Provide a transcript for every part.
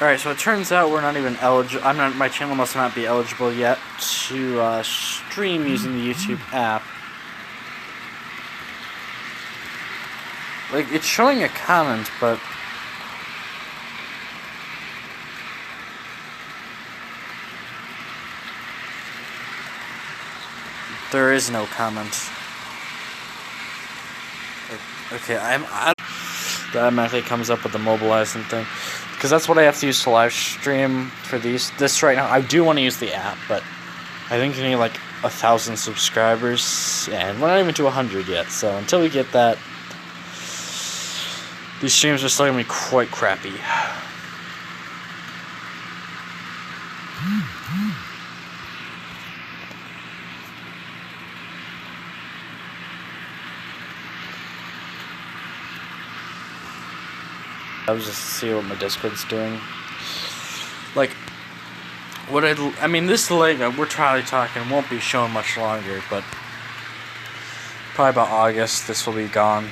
Alright, so it turns out we're not even eligible. My channel must not be eligible yet to stream using the YouTube app. Like, it's showing a comment, but there is no comment. Okay, that automatically comes up with the mobilizing thing, because that's what I have to use to live stream for this right now. I do want to use the app, but I think you need like 1,000 subscribers, and we're not even to 100 yet. So until we get that, these streams are still gonna be quite crappy. I was just see what my Discord's doing. Like, I mean, this Lego, we're probably talking, won't be shown much longer, but probably about August, this will be gone.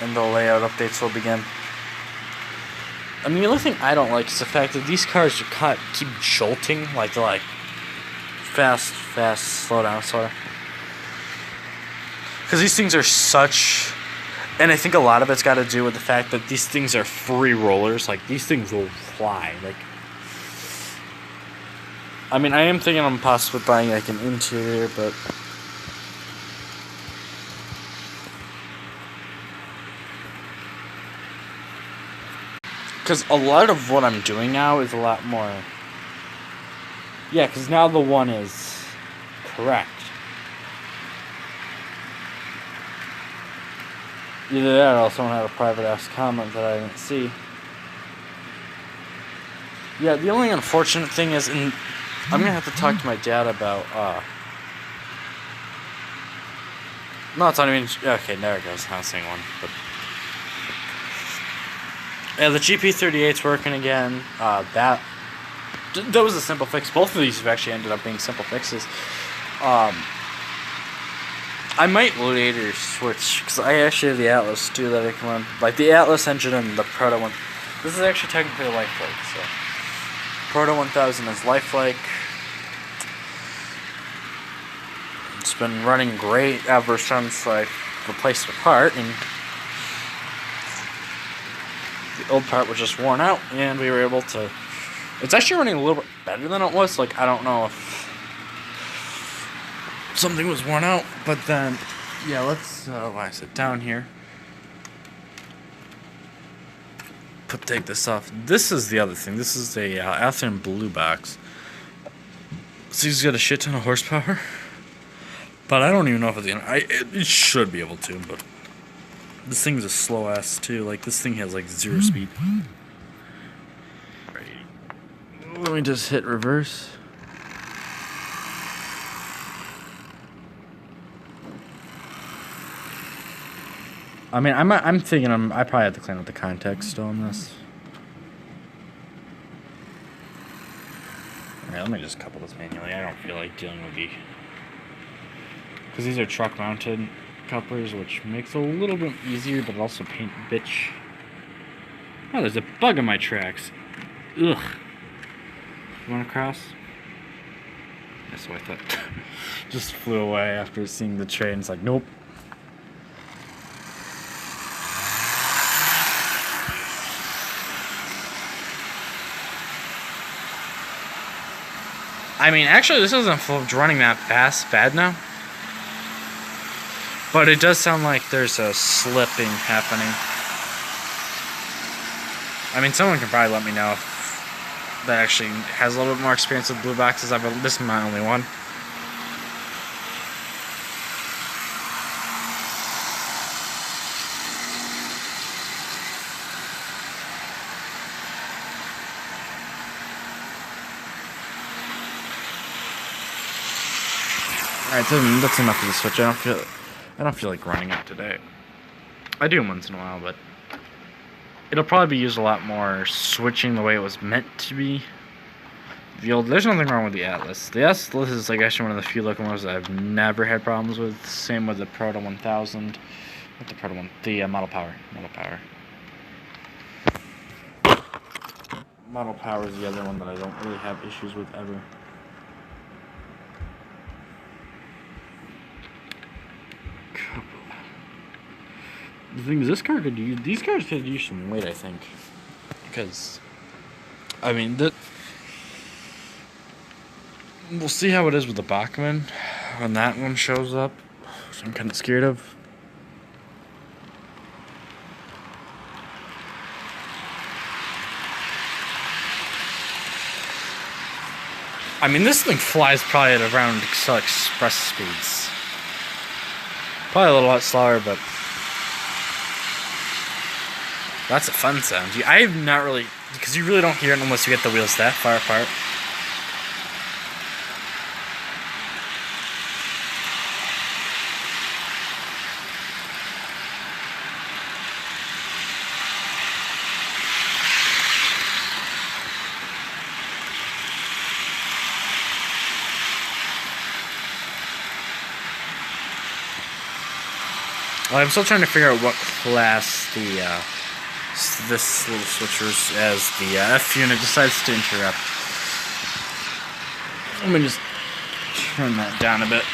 And the layout updates will begin. I mean, the only thing I don't like is the fact that these cars are keep jolting, like they're like, fast, slow down, slow down. Because these things are such, and I think a lot of it's got to do with the fact that these things are free rollers. Like, these things will fly. Like, I mean, I am thinking I'm possibly buying like an interior, but because a lot of what I'm doing now is a lot more. Yeah, because now the one is correct. Either that or someone had a private ass comment that I didn't see. Yeah, the only unfortunate thing is, and I'm gonna have to talk to my dad about, no, it's not even, okay, there it goes, not seeing one, but, yeah, the GP38's working again. That was a simple fix. Both of these have actually ended up being simple fixes. I might later switch, because I actually have the Atlas too that I can run. Like the Atlas engine and the Proto 1. This is actually technically lifelike, so. Proto 1000 is lifelike. It's been running great ever since I replaced the part, and the old part was just worn out, and we were able to. It's actually running a little bit better than it was. Like, I don't know if something was worn out, but then, yeah, let's, why is it down here? Take this off. This is the other thing. This is a Athearn Blue Box. So he's got a shit ton of horsepower, but I don't even know if it's gonna. It should be able to, but this thing's a slow ass too. Like, this thing has like 0 speed. Let me just hit reverse. I mean, I'm thinking I probably have to clean up the context still on this. Alright, let me just couple this manually. I don't feel like dealing with because these are truck mounted couplers, which makes it a little bit easier, but also paint bitch. Oh, there's a bug in my tracks. Ugh. You wanna cross? That's what I thought. Just flew away after seeing the train. It's like, nope. I mean, actually, this isn't running that bad now. But it does sound like there's a slipping happening. I mean, someone can probably let me know if that actually has a little bit more experience with blue boxes. This is my only one. Alright, that's enough of the switch. I don't feel like running it today. I do once in a while, but it'll probably be used a lot more switching the way it was meant to be. There's nothing wrong with the Atlas. The Atlas is like actually one of the few locomotives that I've never had problems with. Same with the Proto 1000. Not the Proto 1, the Model Power. Model Power is the other one that I don't really have issues with ever. The thing is, this car could use, these cars could use some weight, I think. Because, I mean, we'll see how it is with the Bachmann when that one shows up, which I'm kind of scared of. I mean, this thing flies probably at around express speeds. Probably a little lot slower, but that's a fun sound. I've not really, because you really don't hear it unless you get the wheels that far apart. Well, I'm still trying to figure out what class this little switcher as the F unit decides to interrupt. Let me just turn that down a bit.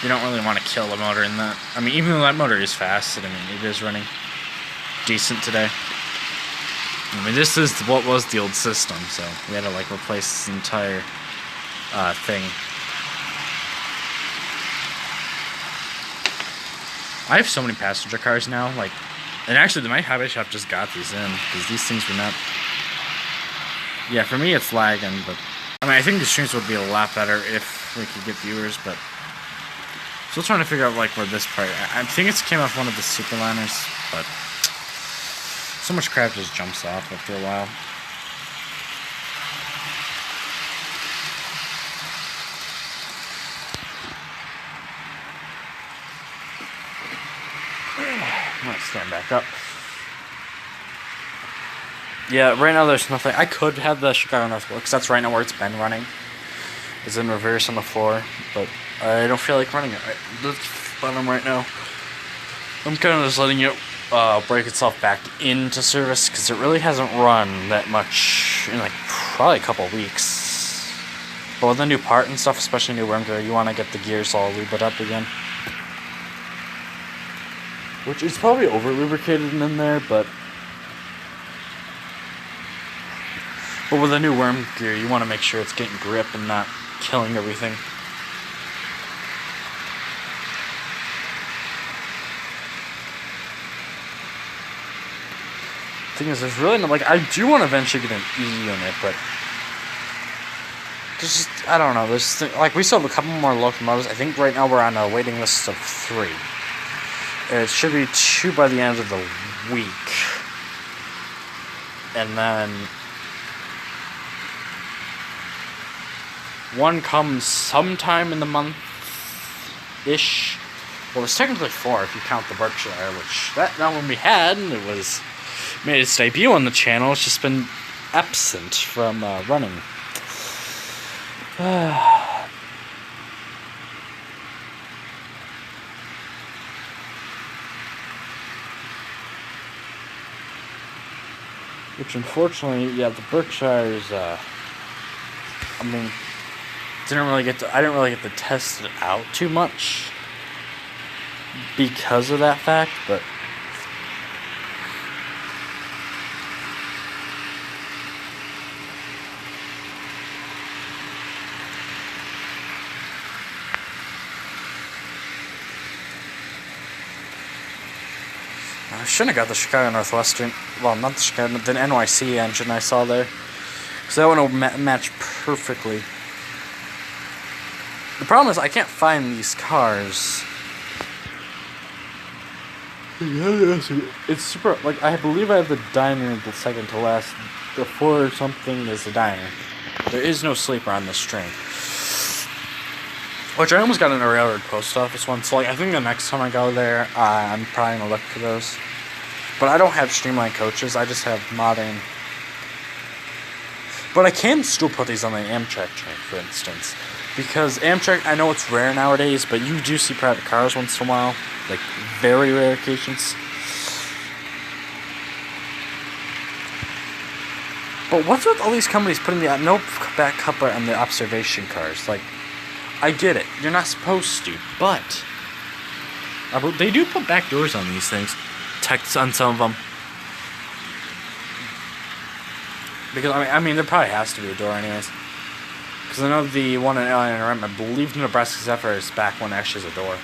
You don't really want to kill the motor in that. I mean, even though that motor is fast, I mean, it is running decent today. I mean, this is what was the old system, so we had to like replace this entire thing. I have so many passenger cars now, like, and actually my hobby shop just got these in, because these things were not, yeah, for me it's lagging, but, I mean, I think the streams would be a lot better if we could get viewers, but, still trying to figure out, like, where this part, I think it came off one of the Superliners, but, so much crap just jumps off after a while. I'm gonna stand back up. Yeah, right now there's nothing. I could have the Chicago North, because that's right now where it's been running. It's in reverse on the floor, but I don't feel like running it. That's bottom right now. I'm kind of just letting it break itself back into service, because it really hasn't run that much in like probably a couple weeks. But with the new part and stuff, especially new worm gear, you want to get the gears all lubed up again. Which is probably over lubricated in there, but with a new worm gear, you want to make sure it's getting grip and not killing everything. Thing is, there's really no, like, I do want to eventually get an E unit, but just, I don't know, there's, like, we still have a couple more locomotives. I think right now we're on a waiting list of 3. It should be 2 by the end of the week. And then 1 comes sometime in the month-ish. Well, it's technically 4 if you count the Berkshire, which that one we had, and it was made its debut on the channel. It's just been absent from running. Which, unfortunately, yeah, the Berkshires, I mean, I didn't really get to test it out too much because of that fact, but I shouldn't have got the Chicago Northwestern. Well, not the Chicago, the NYC engine I saw there. Because that one will match perfectly. The problem is I can't find these cars. It's super, like, I believe I have the diner the second to last. The 4 or something is the diner. There is no sleeper on this train. Which I almost got in a railroad post office one, so like, I think the next time I go there, I'm probably going to look for those. But I don't have streamlined coaches, I just have modern. But I can still put these on the Amtrak train, for instance. Because Amtrak, I know it's rare nowadays, but you do see private cars once in a while. Like, very rare occasions. But what's with all these companies putting the no back coupler on the observation cars? Like, I get it. You're not supposed to, but they do put back doors on these things. Text on some of them. Because, I mean, there probably has to be a door anyways. Because I know the one in Alien I believe the Nebraska Zephyr's back one actually has a door.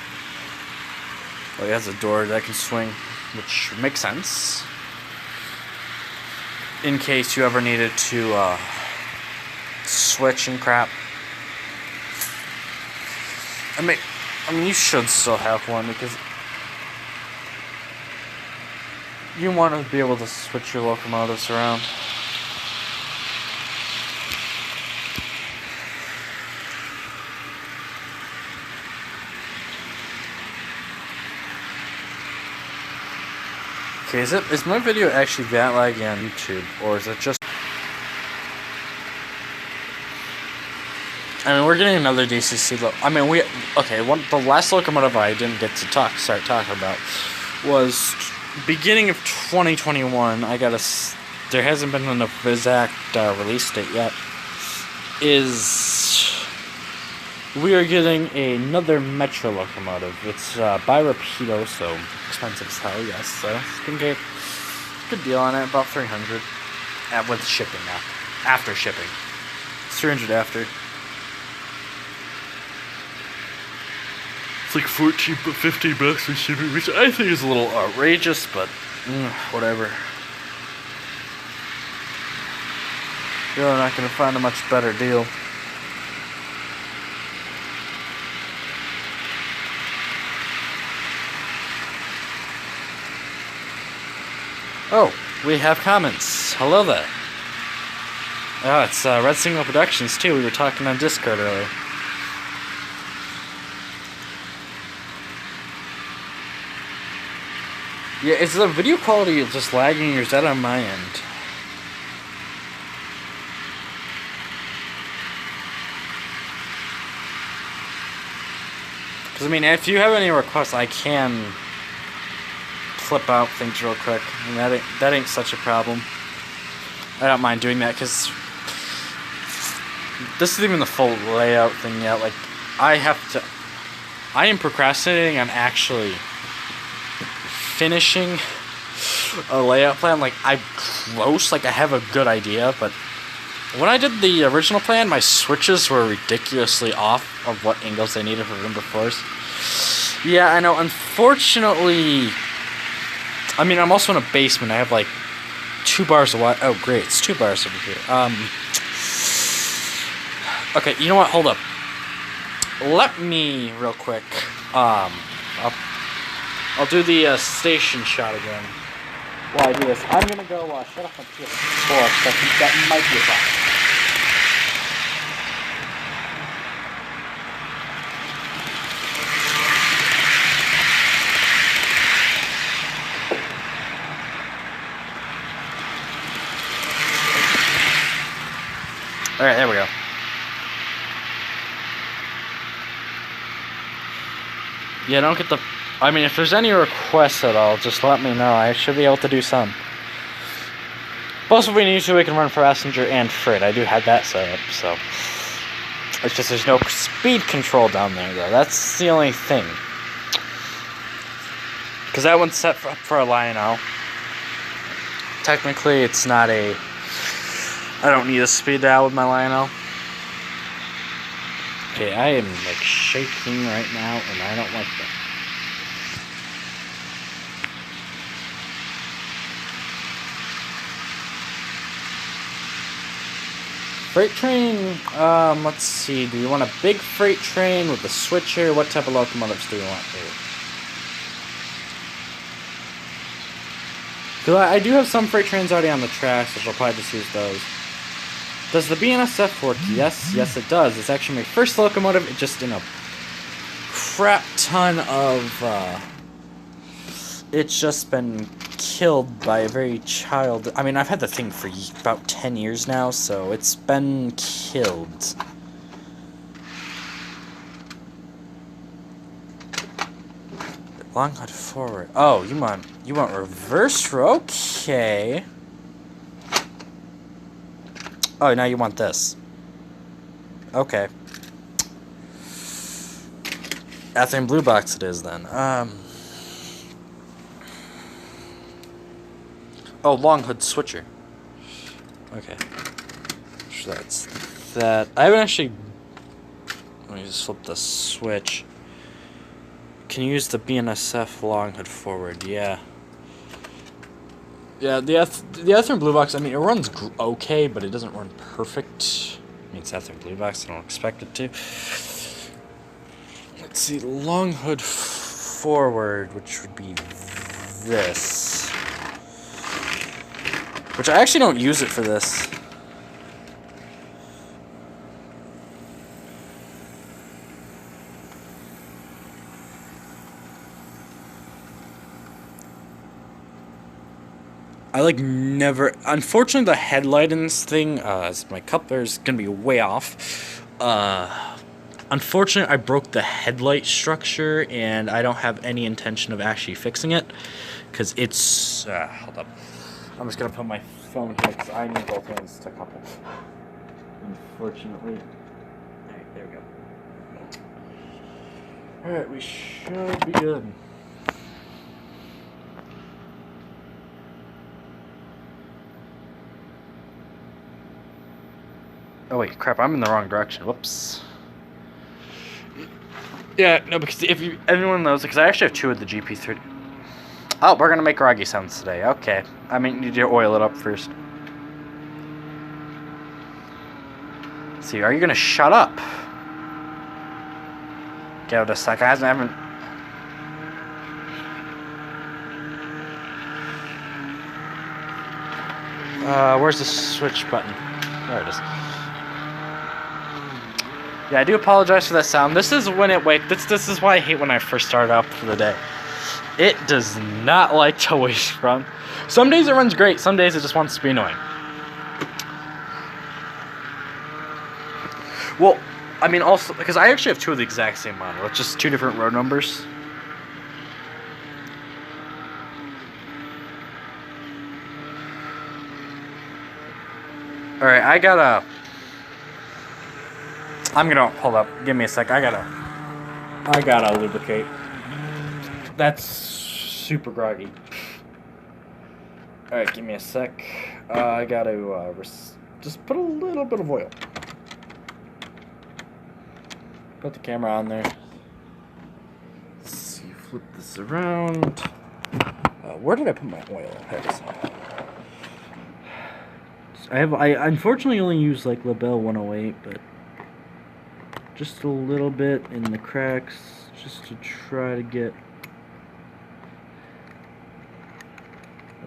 Well, it has a door that can swing, which makes sense. In case you ever needed to switch and crap. I mean, you should still have one because you want to be able to switch your locomotives around. Okay, is my video actually that laggy on YouTube, or is it just... I mean, we're getting another DCC the last locomotive I didn't get to start talking about was beginning of 2021. There hasn't been an exact release date yet. We are getting another Metro locomotive. It's by Rapido, so expensive as hell, yes. So you can get a good deal on it, about $300 with shipping now. After shipping. It's $300 after. It's like $50 for shipping, which I think is a little outrageous, but whatever. You're not going to find a much better deal. Oh, we have comments. Hello there. Oh, it's Red Signal Productions too. We were talking on Discord earlier. Yeah, is the video quality just lagging or is that on my end? Because, I mean, if you have any requests, I can flip out things real quick. And that ain't such a problem. I don't mind doing that because this isn't even the full layout thing yet. Like, I am procrastinating on actually finishing a layout plan. Like, I'm close, like I have a good idea, but when I did the original plan, my switches were ridiculously off of what angles they needed for number 4s. Yeah, I know, unfortunately, I mean, I'm also in a basement. I have like 2 bars of wire. Oh, great, it's 2 bars over here. Okay, you know what, hold up. Let me, real quick, I'll do the station shot again while I do this. I'm gonna go shut off my PS4 because I think that might be a problem. Alright, there we go. Yeah, don't get the... I mean, if there's any requests at all, just let me know. I should be able to do some. Plus, if we need to, we can run passenger and freight. I do have that set up, so... It's just there's no speed control down there, though. That's the only thing. Because that one's set for a Lionel. Technically, it's not a... I don't need a speed dial with my Lionel. Okay, I am, like, shaking right now, and I don't like that. Freight train, let's see, do you want a big freight train with a switcher? What type of locomotives do you want here? Because I do have some freight trains already on the track, so I'll probably just use those. Does the BNSF work? Yes it does. It's actually my first locomotive. It's just in a crap ton of, it's just been killed by a very child. I mean, I've had the thing for about 10 years now, so it's been killed. Long cut forward. Oh, you want reverse row? Okay. Oh, now you want this. Okay. Athearn Blue Box it is then. Oh, long hood switcher. Okay. So that's that. I haven't actually. Let me just flip the switch. Can you use the BNSF long hood forward? Yeah. Yeah, the Athearn Blue Box, I mean, it runs okay, but it doesn't run perfect. I mean, it's Athearn Blue Box, I don't expect it to. Let's see, long hood forward, which would be this. Which I actually don't use it for this. I like never. Unfortunately, the headlight in this thing, as my coupler is gonna be way off. Unfortunately, I broke the headlight structure, and I don't have any intention of actually fixing it, because it's. Hold up. I'm just gonna put my phone here because I need both hands to couple. Unfortunately. Alright, there we go. Alright, we should be good. Oh wait, crap, I'm in the wrong direction. Whoops. Yeah, no, because if anyone knows, because I actually have two of the GP3. Oh, we're gonna make groggy sounds today. Okay. I mean, you need to oil it up first. Let's see, are you gonna shut up? Give it a sec. I haven't. Where's the switch button? There it is. Yeah, I do apologize for that sound. This is when it wakes. This is why I hate when I first start up for the day. It does not like to wake from. Some days it runs great. Some days it just wants to be annoying. Well, I mean, also because I actually have two of the exact same model. It's just two different road numbers. All right, I gotta. I'm gonna hold up. Give me a sec. I gotta lubricate. That's super groggy. All right, give me a sec. I gotta just put a little bit of oil. Put the camera on there. Let's see. Flip this around. Where did I put my oil? There it is. I unfortunately only use like Labelle 108, but. Just a little bit in the cracks, just to try to get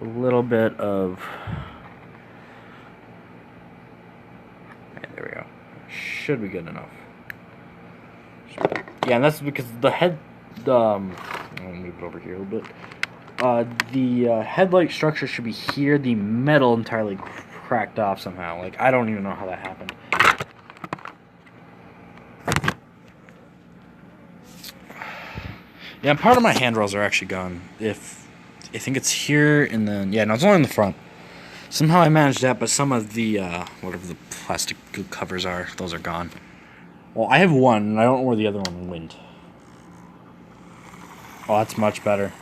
a little bit of. Okay, there we go. Should be good enough. Yeah, and that's because the head. I'll move it over here a little bit. The headlight structure should be here. The metal entirely cracked off somehow. Like I don't even know how that happened. Yeah, part of my handrails are actually gone. If I think it's here and then yeah, no, it's only in the front. Somehow I managed that, but some of the whatever the plastic covers are, those are gone. Well, I have one, and I don't know where the other one went. Oh, that's much better.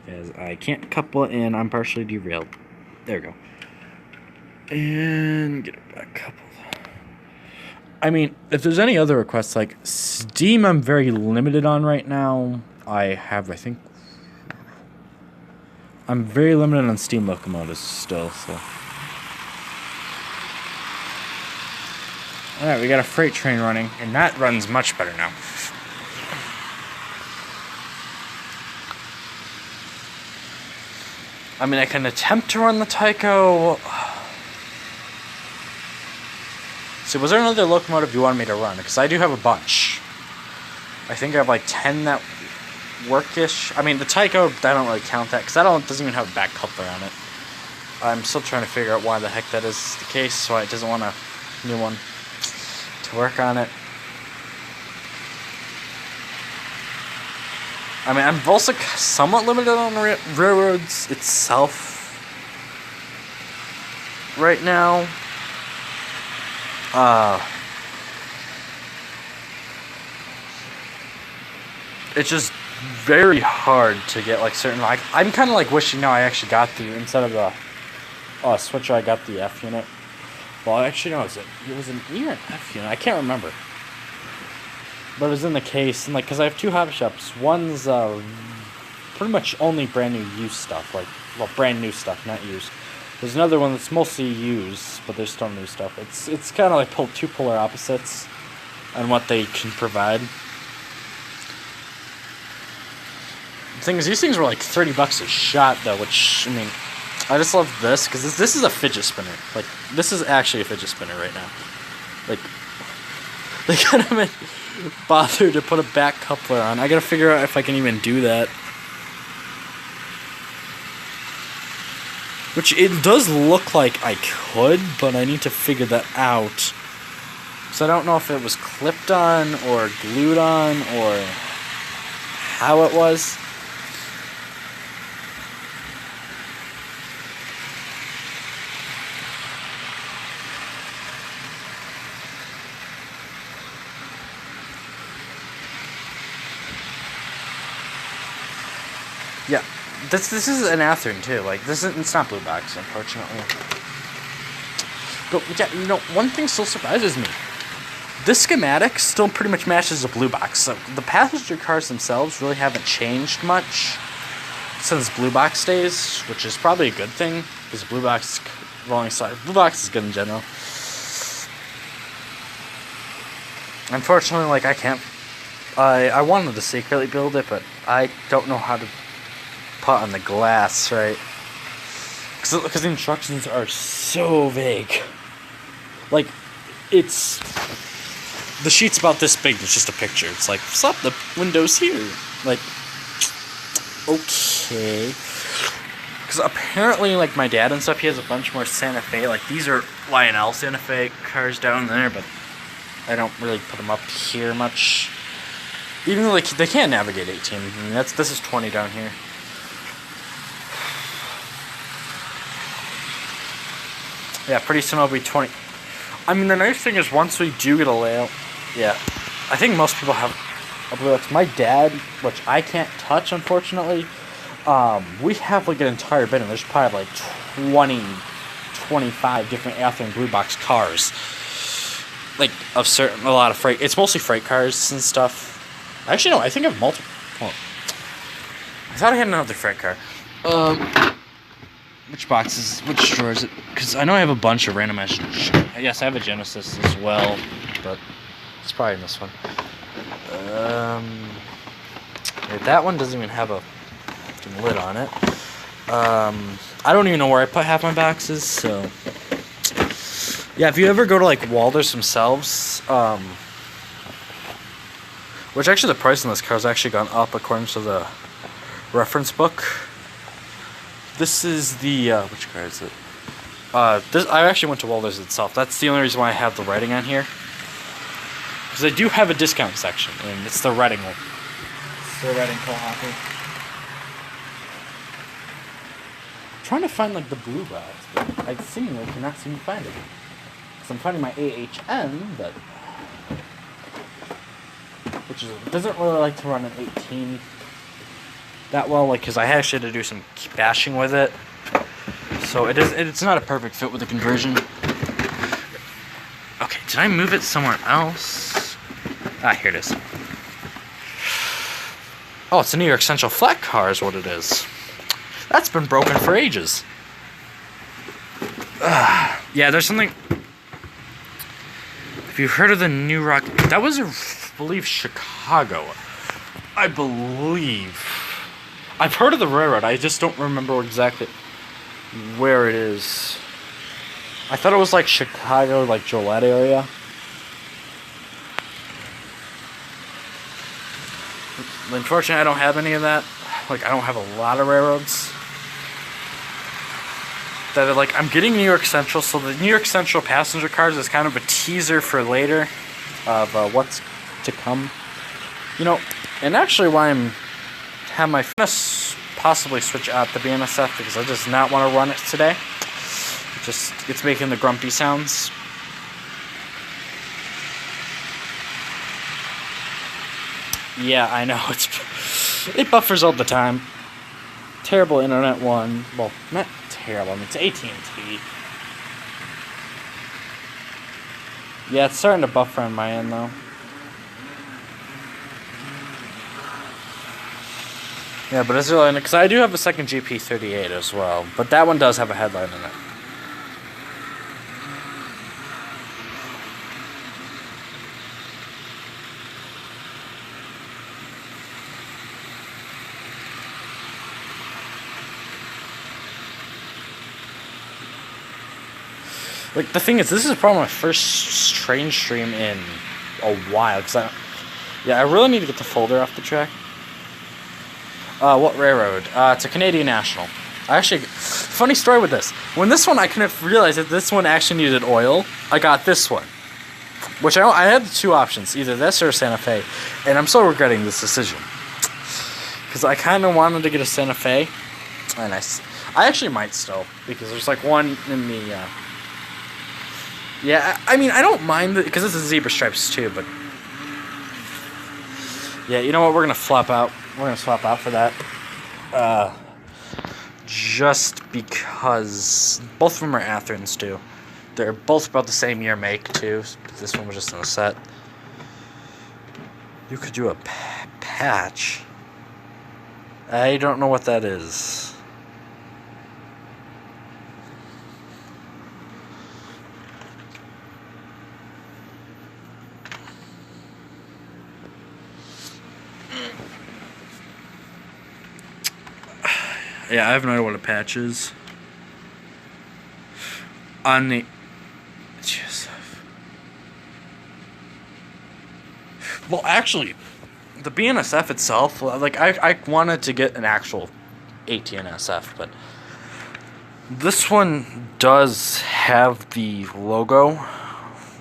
As I can't couple it in, I'm partially derailed. There we go. And get it back coupled. I mean, if there's any other requests, like Steam, I'm very limited on right now. I think... I'm very limited on Steam locomotives still, so... Alright, we got a freight train running, and that runs much better now. I mean, I can attempt to run the Tyco... So was there another locomotive you wanted me to run? Because I do have a bunch. I think I have like 10 that work-ish. I mean, the Tyco, I don't really count that because that doesn't even have a back coupler on it. I'm still trying to figure out why the heck that is the case, so it doesn't want a new one to work on it. I mean, I'm also somewhat limited on the railroads itself. right now. It's just very hard to get like certain. Like I'm kind of like wishing now I actually got the instead of the switcher I got the F unit. Well, actually no, it was an E or an F unit. I can't remember. But it was in the case, and like, cause I have two hobby shops. One's pretty much only brand new used stuff, like well, brand new stuff, not used. There's another one that's mostly used, but there's still new stuff. It's kind of like two polar opposites on what they can provide. The thing is, these things were like $30 a shot, though, which, I mean, I just love this, because this is a fidget spinner. Like, this is actually a fidget spinner right now. Like, they kind of bothered to put a back coupler on. I gotta figure out if I can even do that. Which, it does look like I could, but I need to figure that out. So I don't know if it was clipped on, or glued on, or how it was. Yeah, this is an Athearn too. Like it's not Blue Box, unfortunately. But yeah, you know, one thing still surprises me. This schematic still pretty much matches the Blue Box. So the passenger cars themselves really haven't changed much since Blue Box days, which is probably a good thing because Blue Box Blue Box is good in general. Unfortunately, like I can't. I wanted to secretly build it, but I don't know how to put on the glass, right? Because the instructions are so vague. Like, it's... The sheet's about this big, it's just a picture. It's like, slap the windows here. Like, okay. Because apparently, like, my dad and stuff, he has a bunch more Santa Fe. Like, these are Lionel Santa Fe cars down there, but I don't really put them up here much. Even though they can't navigate 18. I mean, this is 20 down here. Yeah, pretty soon it'll be 20. I mean, the nice thing is once we do get a layout, yeah, I think most people have a Blue Box. My dad, which I can't touch, unfortunately, we have like an entire bin, and there's probably like 20, 25 different Athearn Blue Box cars. Like, a lot of freight. It's mostly freight cars and stuff. Actually, no, I think I have multiple. Oh. I thought I had another freight car. Which drawer is it? Because I know I have a bunch of random yes, I have a Genesis as well, but it's probably in this one. That one doesn't even have a lid on it. I don't even know where I put half my boxes, so... Yeah, if you ever go to, like, Walthers themselves, which actually the price on this car has actually gone up according to the reference book. This is the, which car is it? I actually went to Walthers itself. That's the only reason why I have the writing on here. Because I do have a discount section, and it's the Reading one. It's the Reading co-hopper. I'm trying to find, like, the Blue Box, but I seemingly cannot seem to find it. Because I'm finding my AHN, but... Which doesn't really like to run an 18 that well, like, because I actually had to do some bashing with it. So it's not a perfect fit with the conversion. Okay, did I move it somewhere else? Ah, here it is. Oh, it's a New York Central flat car is what it is. That's been broken for ages. Yeah, there's something... Have you heard of the New Rock... That was, I believe, Chicago. I believe. I've heard of the railroad. I just don't remember exactly where it is. I thought it was like Chicago, like Joliet area. Unfortunately, I don't have any of that. Like, I don't have a lot of railroads. That are like, I'm getting New York Central, so the New York Central passenger cars is kind of a teaser for later of what's to come. You know, and actually why have my possibly switch out the BNSF because I just not want to run it today. Just, it's making the grumpy sounds. Yeah, I know, it buffers all the time. Terrible internet one. Well, not terrible, I mean, it's AT&T. Yeah, it's starting to buffer on my end, though. Yeah, but it's really, because I do have a second GP38 as well, but that one does have a headlight in it. Like, the thing is, this is probably my first train stream in a while, because I really need to get the folder off the track. What railroad? It's a Canadian National. Funny story with this. When this one, I couldn't realize that this one actually needed oil, I got this one. Which I had two options, either this or Santa Fe. And I'm still regretting this decision. Because I kind of wanted to get a Santa Fe. And I actually might still, because there's like one in the... Yeah, I mean, I don't mind it, because this is zebra stripes too, but... Yeah, you know what, we're going to flop out. We're going to swap out for that. Just because both of them are Atherns too. They're both about the same year make too. This one was just in a set. You could do a patch. I don't know what that is. Yeah, I have no idea what a patch is. On the... Jeez. Well, actually, the BNSF itself, like, I wanted to get an actual ATNSF, but this one does have the logo,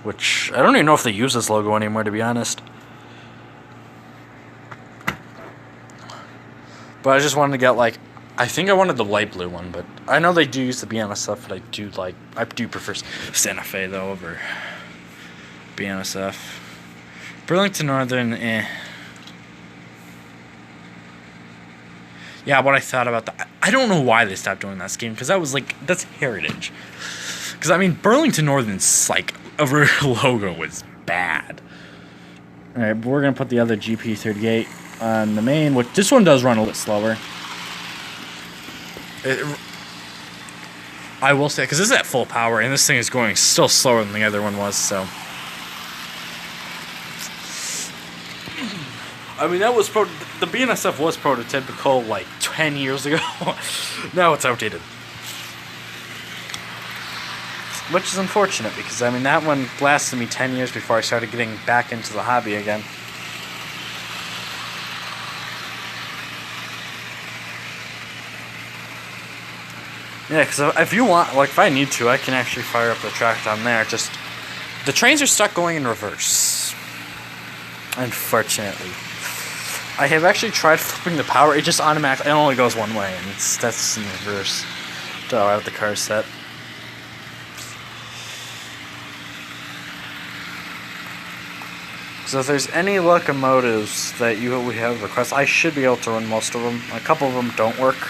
which I don't even know if they use this logo anymore, to be honest. But I just wanted to get, like, I think I wanted the light blue one, but I know they do use the BNSF, but I do prefer Santa Fe, though, over BNSF. Burlington Northern, eh. Yeah, what I thought about that, I don't know why they stopped doing that scheme, because that was, like, that's heritage. Because, I mean, Burlington Northern's, like, over logo was bad. Alright, but we're going to put the other GP38 on the main, which this one does run a little slower. I will say, because this is at full power, and this thing is going still slower than the other one was, so. I mean, that was the BNSF was prototypical like 10 years ago. Now it's outdated. Which is unfortunate, because, I mean, that one lasted me 10 years before I started getting back into the hobby again. Yeah, because if you want, like, if I need to, I can actually fire up the track down there. Just, the trains are stuck going in reverse. Unfortunately. I have actually tried flipping the power. It just automatically, it only goes one way, and that's in reverse. So I have the car set. So if there's any locomotives that you would have requests, I should be able to run most of them. A couple of them don't work.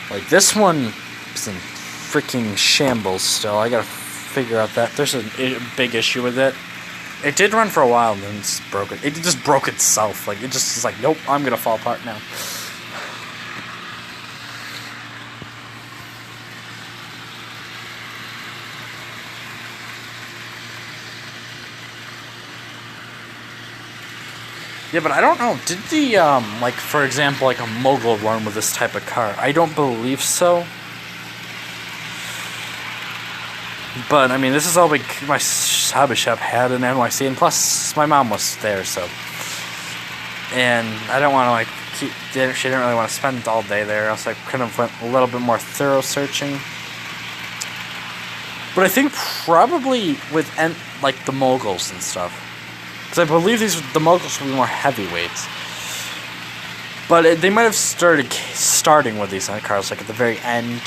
Like, this one is in freaking shambles still. I gotta figure out that. There's a big issue with it. It did run for a while, and then it's broken. It just broke itself. Like, it just is like, nope, I'm gonna fall apart now. Yeah, but I don't know. Did the, like, for example, like a mogul run with this type of car? I don't believe so. But, I mean, this is all my hobby shop had in NYC, and plus, my mom was there, so. And I don't want to, like, she didn't really want to spend all day there, else I could have went a little bit more thorough searching. But I think probably with, like, the moguls and stuff. Because I believe the moguls will be more heavyweights. But they might have starting with these cars, like, at the very end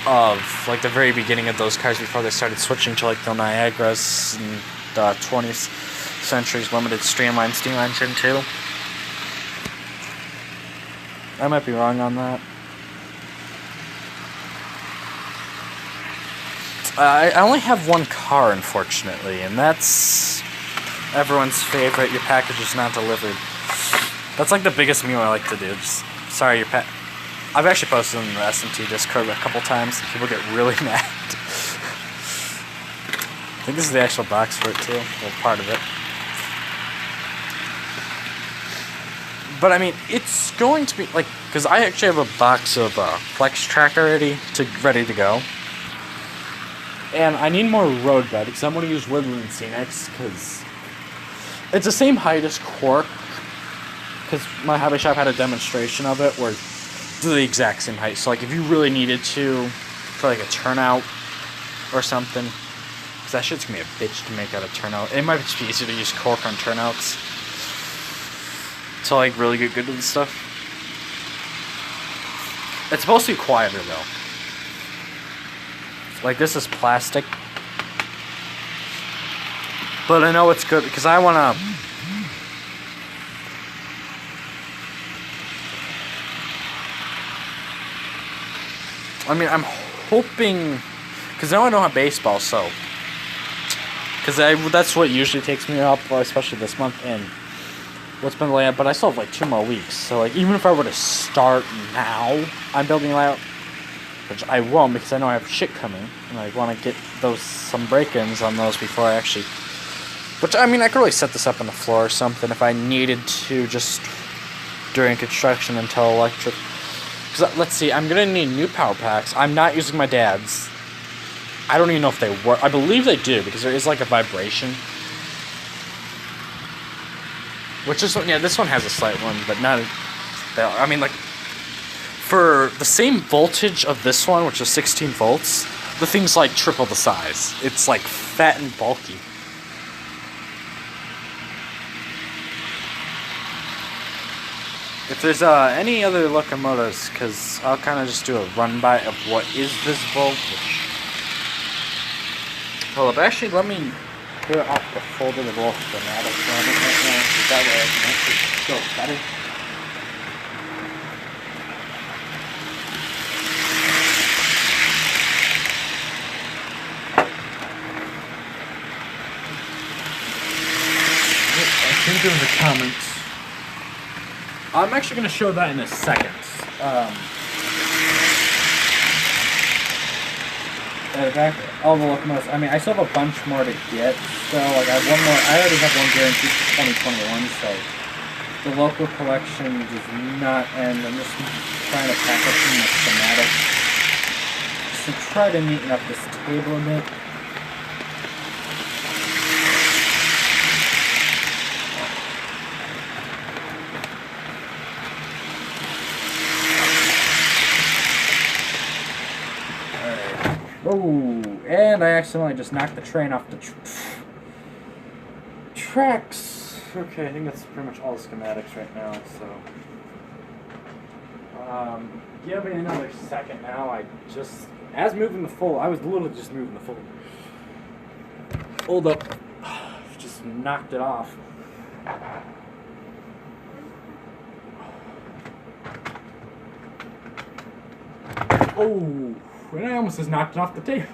of like the very beginning of those cars before they started switching to like the Niagaras and the 20th century's limited streamline steam engine too. I might be wrong on that. I only have one car, unfortunately, and that's everyone's favorite. Your package is not delivered. That's like the biggest meme I like to do. Just sorry, I've actually posted in the SMT Discord a couple times, and people get really mad. I think this is the actual box for it too, or part of it. But I mean, it's going to be like, because I actually have a box of Flex Track already ready to go. And I need more road bed because I'm going to use Woodland Scenics because it's the same height as Quark. Because my hobby shop had a demonstration of it where it's the exact same height. So like if you really needed to for like a turnout or something, because that shit's going to be a bitch to make out a turnout. It might just be easier to use Quark on turnouts to like really get good with the stuff. It's supposed to be quieter though. Like, this is plastic. But I know it's good because I want to... I mean, I'm hoping... Because now I don't have baseball, so... Because that's what usually takes me up, especially this month, and what's been laid out. But I still have, like, 2 more weeks. So, like, even if I were to start now on building layout, which I won't because I know I have shit coming, and I want to get some break-ins on those before I actually... Which, I mean, I could really set this up on the floor or something if I needed to just during construction until electric... Because, let's see, I'm going to need new power packs. I'm not using my dad's. I don't even know if they work. I believe they do because there is, like, a vibration. Which is... Yeah, this one has a slight one, but not... I mean, like... For the same voltage of this one, which is 16 volts, the thing's like triple the size. It's like fat and bulky. If there's any other locomotives, because I'll kind of just do a run-by of what is this voltage. Hold up, actually let me clear off the folder with all schematics on it right now, because that way I can actually go better. In the comments. I'm actually going to show that in a second. All the locomotives. I mean, I still have a bunch more to get. So, like, I have one more. I already have one guaranteed for 2021. So, the local collection does not end. I'm just trying to pack up some of the schematics to try to neaten up this table a bit. Oh, and I accidentally just knocked the train off the tracks. Okay, I think that's pretty much all the schematics right now, so... give me another second now. I was literally just moving the folder. Hold up. Just knocked it off. Oh! And I almost just knocked it off the table.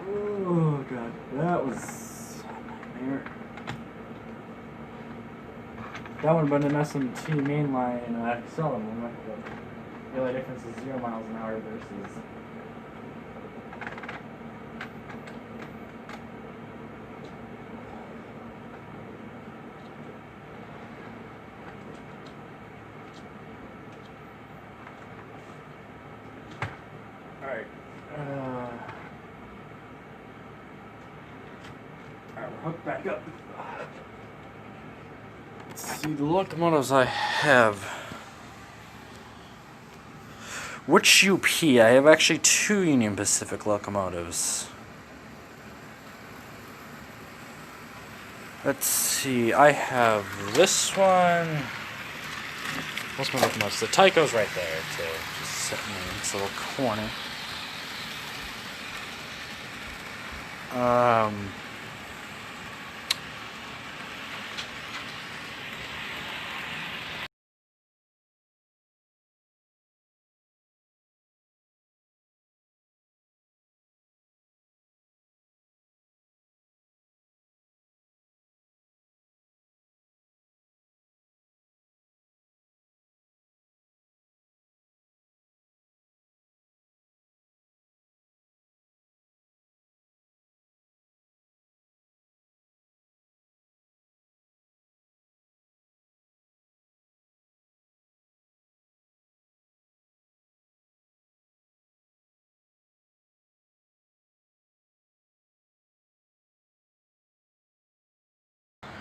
Oh god, that was a nightmare. That would have been an SMT mainline Accelerator one. The only difference is 0 miles an hour versus. Alright, we're hooked back up. Let's see the locomotives I have. Which UP? I have actually 2 Union Pacific locomotives. Let's see, I have this one. What's my locomotives? The Tycho's right there, too. Just sitting in this little corner.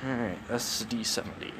Alright, SD70.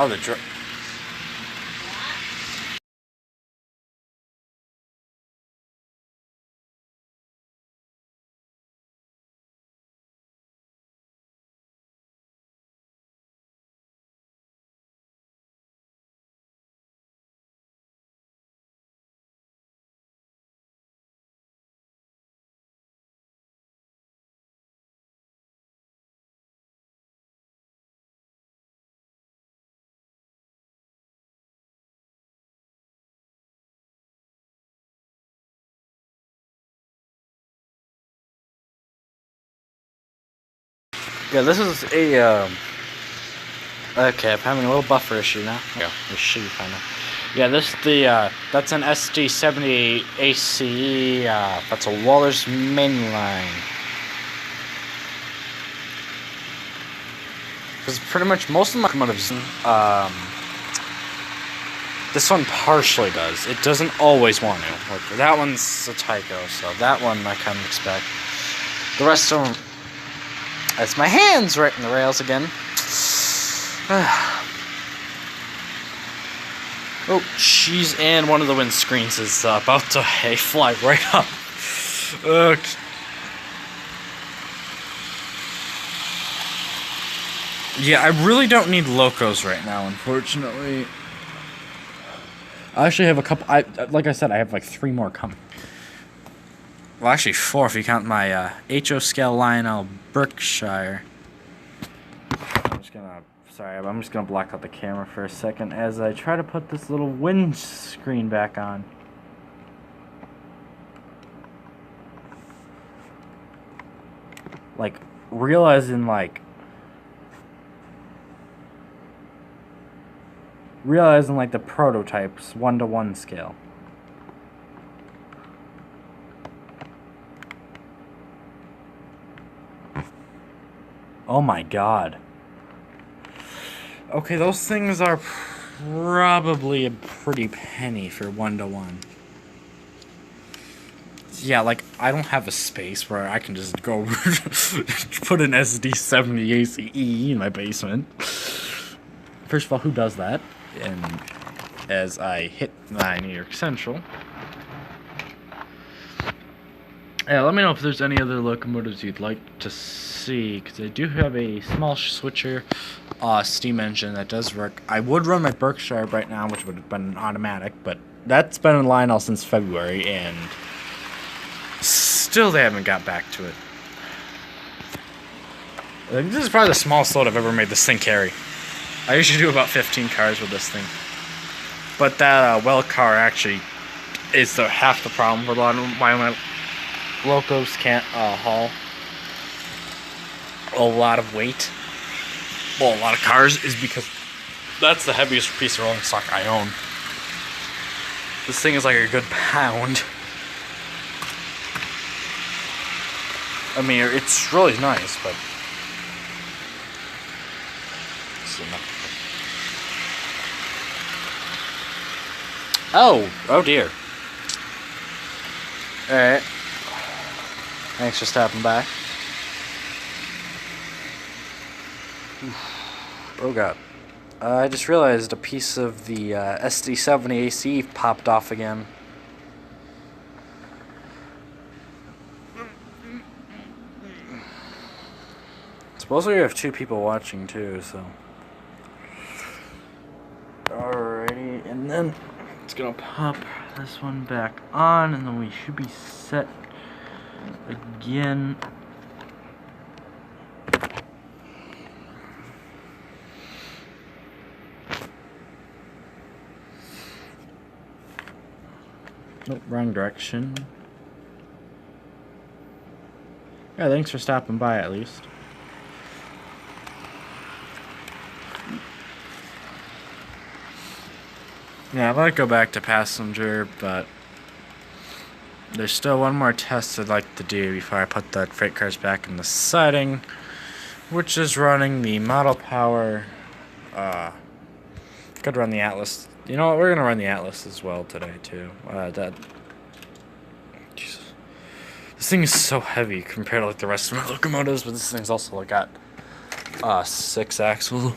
Oh, the Yeah, this is a, okay, I'm having a little buffer issue now. Yeah, it should be fine now. Yeah, that's an SD70 ACE, that's a Waller's mainline. Because pretty much most of them come out of, this one partially does. It doesn't always want to. Like, that one's a Tyco, so that one I kind of expect. The rest of them... That's my hands right in the rails again. Oh, jeez, and one of the windscreens is about to fly right up. Yeah, I really don't need locos right now, unfortunately. I actually have a couple. Like I said, I have like 3 more coming. Well, actually 4 if you count my HO scale Lionel Berkshire. I'm just gonna block out the camera for a second as I try to put this little windscreen back on. Like, realizing like the prototypes 1-to-1 scale. Oh my god. Okay, those things are probably a pretty penny for 1-to-1. Yeah, like, I don't have a space where I can just go put an SD70 ACE in my basement. First of all, who does that? And as I hit my New York Central. Yeah, let me know if there's any other locomotives you'd like to see, because I do have a small switcher steam engine that does work. I would run my Berkshire right now, which would have been an automatic, but that's been in Lionel since February, and still they haven't got back to it. This is probably the smallest load I've ever made this thing carry. I usually do about 15 cars with this thing. But that well car actually is half the problem with a lot of why my locos can't haul a lot of weight. Well, a lot of cars is because that's the heaviest piece of rolling stock I own. This thing is like a good pound. I mean, it's really nice, but it's enough. Oh dear. Alright. Thanks for stopping by. Oh god. I just realized a piece of the SD70 AC popped off again. Supposedly we have 2 people watching too, so. Alrighty, and then it's gonna pop this one back on, and then we should be set again. Nope, wrong direction. Yeah, thanks for stopping by at least. Yeah, I might go back to passenger, but there's still one more test I'd like to do before I put the freight cars back in the siding, which is running the Model Power. Could run the Atlas. You know what? We're gonna run the Atlas as well today too. Jesus. This thing is so heavy compared to like the rest of my locomotives, but this thing's also like got 6-axle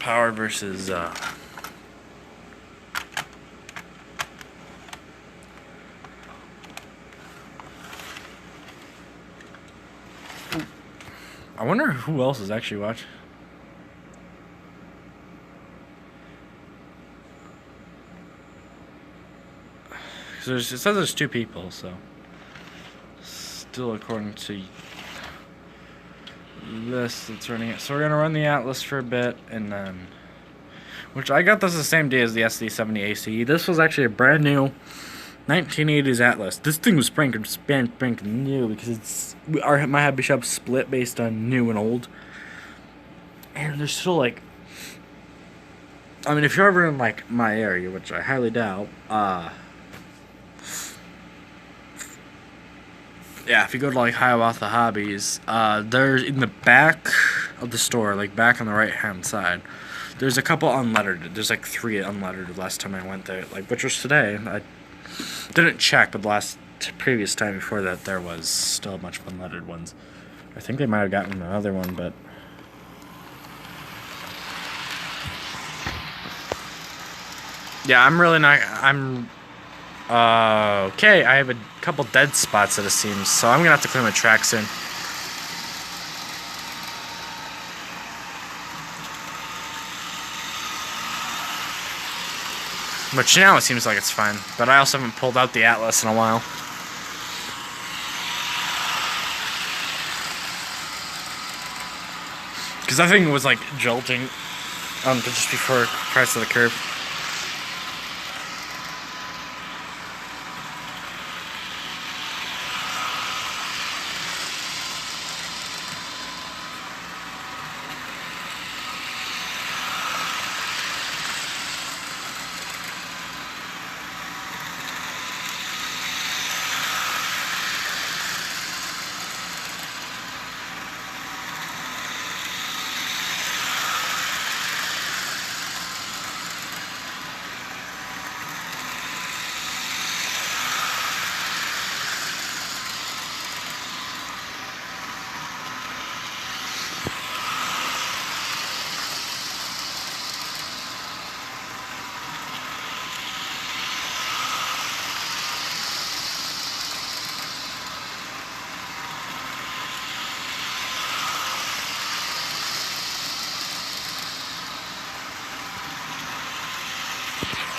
power versus I wonder who else is actually watching. Because it says there's 2 people, so still according to this, it's running it. So we're gonna run the Atlas for a bit, and then, which I got this the same day as the SD70 ACE. This was actually a brand new 1980s Atlas. This thing was spanking new because it's my hobby shop split based on new and old, and there's still like, I mean, if you're ever in like my area, which I highly doubt, yeah, if you go to like Hiawatha Hobbies, there's in the back of the store, like back on the right hand side, there's a couple unlettered. There's like 3 unlettered last time I went there, like, which was today. I didn't check, but the previous time before that, there was still a bunch of unlettered ones. I think they might have gotten another one, but Yeah, I'm really not. I'm. Okay, I have a couple dead spots at it seems, so I'm gonna have to clear my track soon. But now it seems like it's fine. But I also haven't pulled out the Atlas in a while. Because that thing was like jolting just before prior to the curb.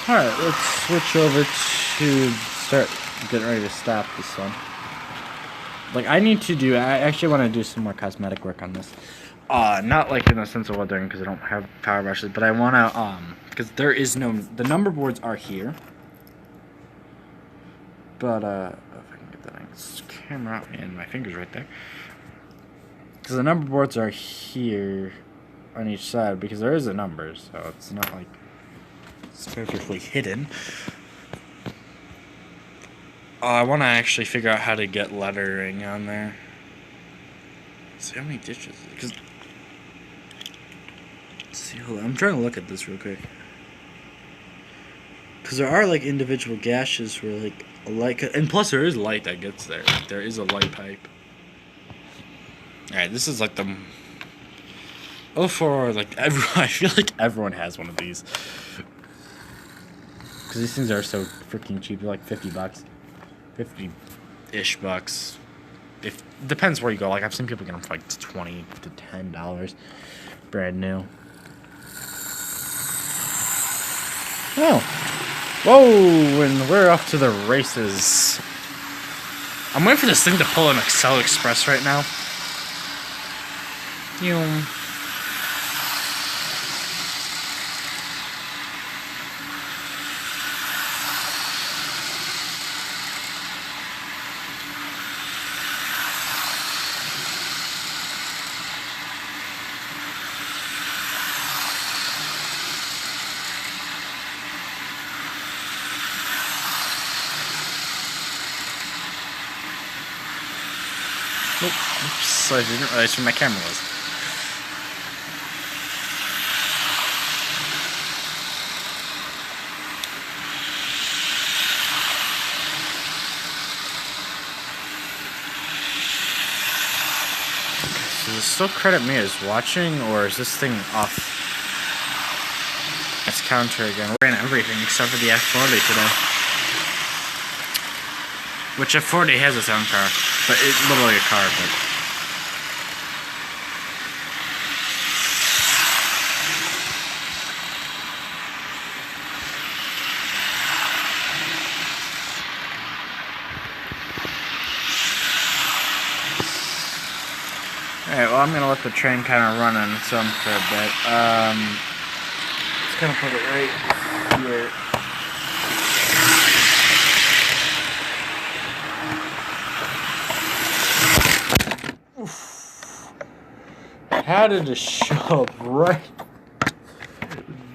Alright, let's switch over to start getting ready to stop this one. Like, I actually want to do some more cosmetic work on this. Not like in the sense of weathering, because I don't have power brushes, but I want to, because there is no, the number boards are here. But, if I can get that camera out, and my finger's right there. Because the number boards are here on each side, because there is a number, so it's not like it's perfectly hidden. I want to actually figure out how to get lettering on there. Let's see how many ditches. Because see, I'm trying to look at this real quick. Because there are like individual gashes where like a light, and plus there is light that gets there. Like, there is a light pipe. All right, this is like the. Oh, for like everyone, I feel like everyone has one of these. Because these things are so freaking cheap. They're like $50. 50-ish bucks. If depends where you go. Like I've seen people get them for like $20 to $10, brand new. Oh, whoa! And we're off to the races. I'm waiting for this thing to pull an Excel Express right now. Oops, I didn't realize where my camera was. So does it still credit me as watching, or is this thing off its counter again? We ran everything except for the F40 today. Which F40 has its own car, but it's literally a car, but... Alright, well I'm gonna let the train kind of run on its own for a bit. Just gonna put it right here. How did it show up right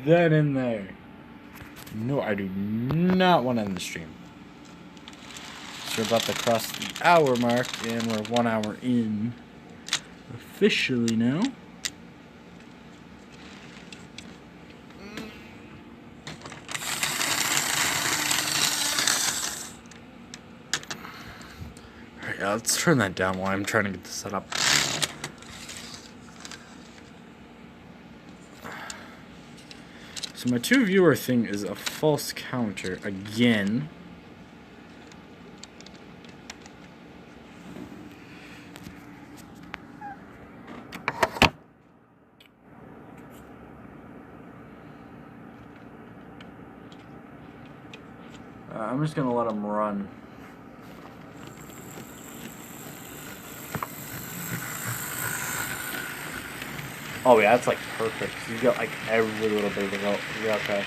then and there? No, I do not want to end the stream. So we're about to cross the hour mark, and we're 1 hour in officially now. Alright, let's turn that down while I'm trying to get this set up. So my 2 viewer thing is a false counter again. I'm just gonna let them run. Oh yeah, that's like perfect. You got like every little bit of the vote. Yeah, okay.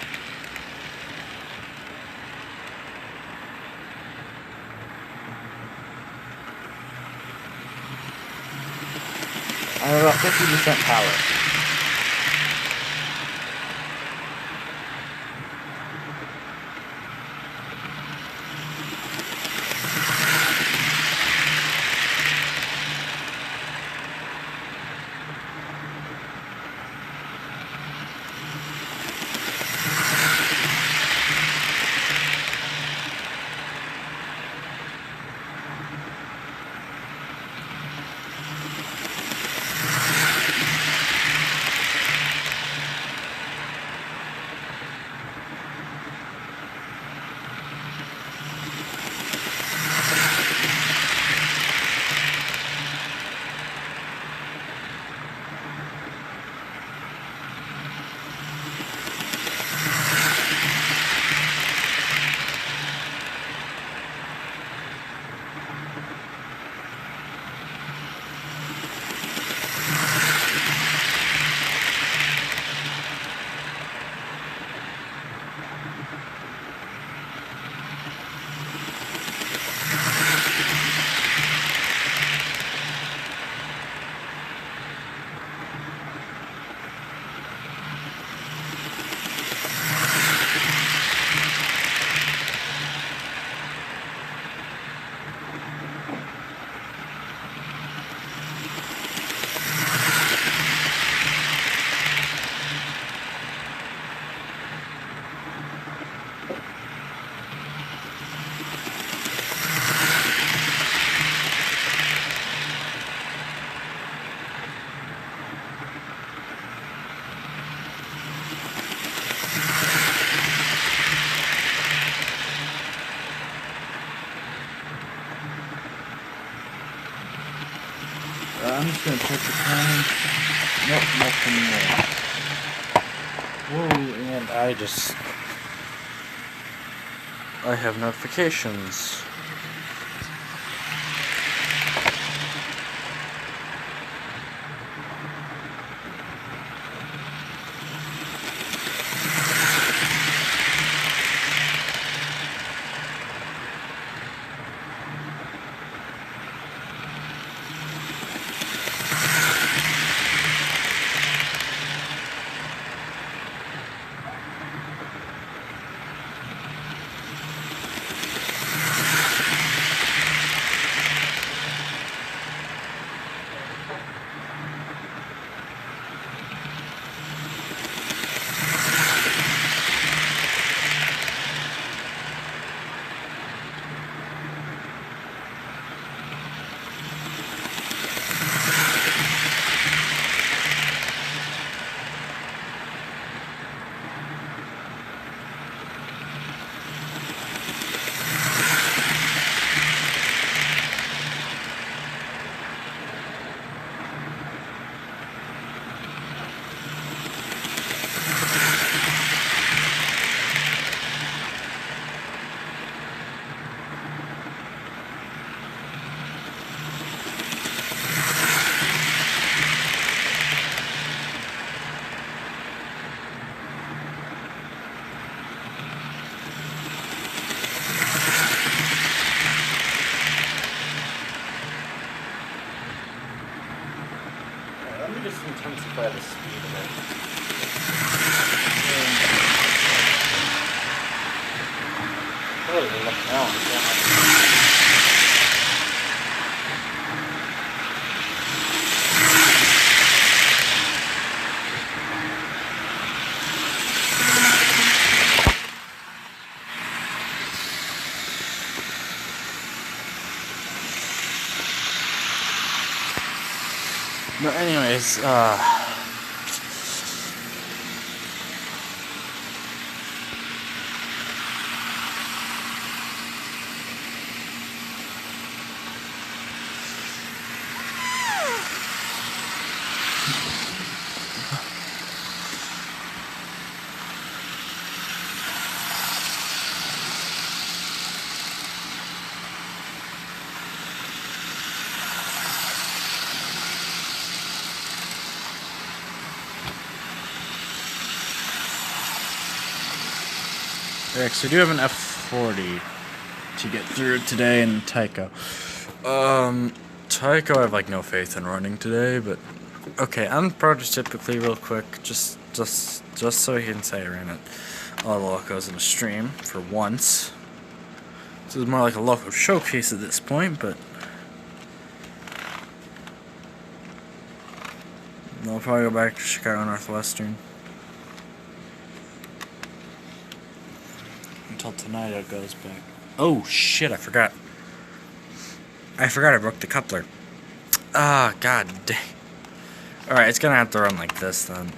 I have about 50% power. I'm just gonna check the time. Nope, nothing more. Whoa, and I have notifications. Let me just intensify the speed a bit. Really look now. But anyways, Rex, I do have an F40 to get through today in Tycho. Tycho I have like no faith in running today, but okay, I'm prototypically real quick, just so you can say I ran it all the locos in a stream for once. This is more like a loco showcase at this point, but I'll probably go back to Chicago Northwestern until tonight it goes back. Oh shit, I forgot I broke the coupler. Ah, god dang. Alright, it's gonna have to run like this then.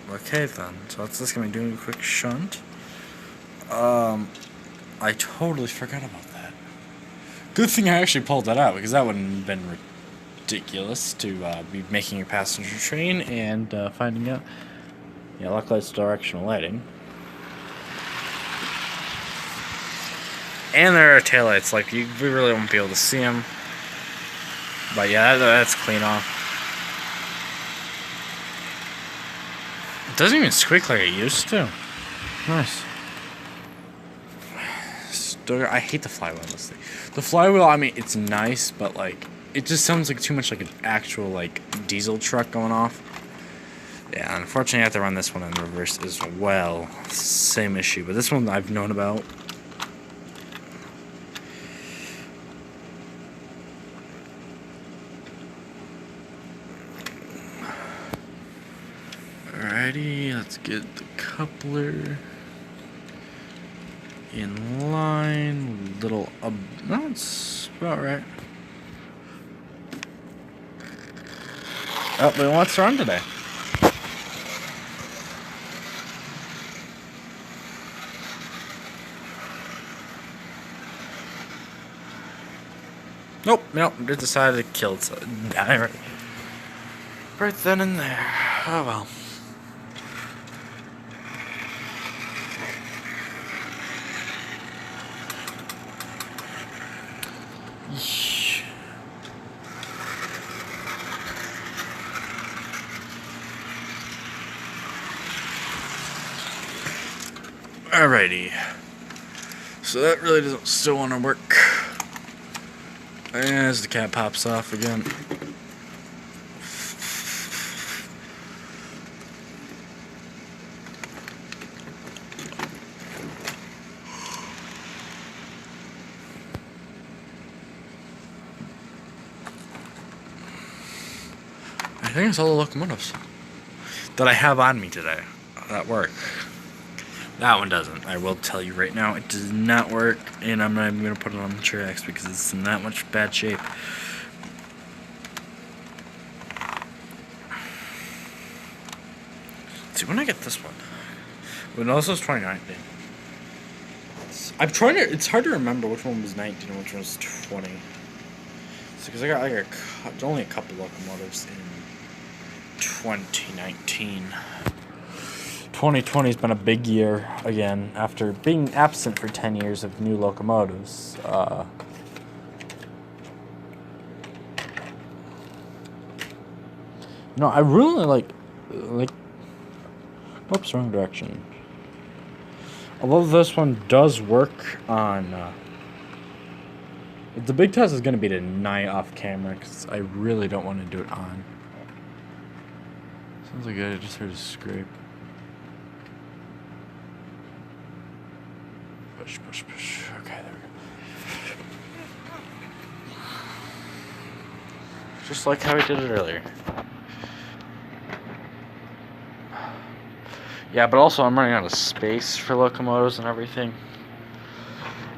Okay then. So it's just gonna be doing a quick shunt. I totally forgot about that. Good thing I actually pulled that out, because that wouldn't have been ridiculous to be making a passenger train and finding out. Yeah, luckily it's directional lighting. And there are taillights, like we really won't be able to see them. But yeah, that's clean off. It doesn't even squeak like it used to. Nice. I hate the flywheel on this thing. The flywheel, I mean, it's nice, but like, it just sounds like too much like an actual like diesel truck going off. Yeah, unfortunately I have to run this one in reverse as well. Same issue, but this one I've known about. Alrighty, let's get the coupler in line. Little, no, it's about right. Oh, we want to run today. Nope, it decided to kill it. Right then and there. Oh well. Alrighty. So that really doesn't still want to work. As the cap pops off again. I think it's all the locomotives that I have on me today that work. That one doesn't. I will tell you right now, it does not work, and I'm not even going to put it on the tracks because it's in that much bad shape. Let's see, when I get this one. Well, also it's 2019. I'm trying to, it's hard to remember which one was 19 and which one was 20. Because I got only a couple locomotives in 2019. 2020 has been a big year again after being absent for 10 years of new locomotives. No, I really like. Oops, wrong direction. Although this one does work on. The big test is going to be tonight off camera because I really don't want to do it on. Sounds like I just heard a scrape. Push. Okay, there we go. Just like how we did it earlier. Yeah, but also I'm running out of space for locomotives and everything.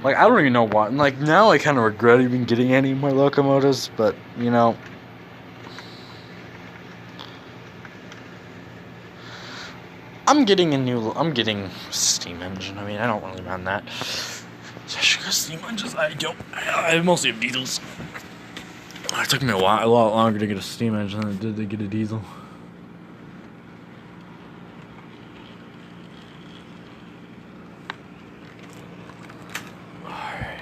Like, I don't even know why. Like, now I kind of regret even getting any more locomotives, but, you know. I'm getting a steam engine. I mean, I don't really mind that. Especially because steam engines, I mostly have diesels. It took me a lot longer to get a steam engine than it did to get a diesel. Alright.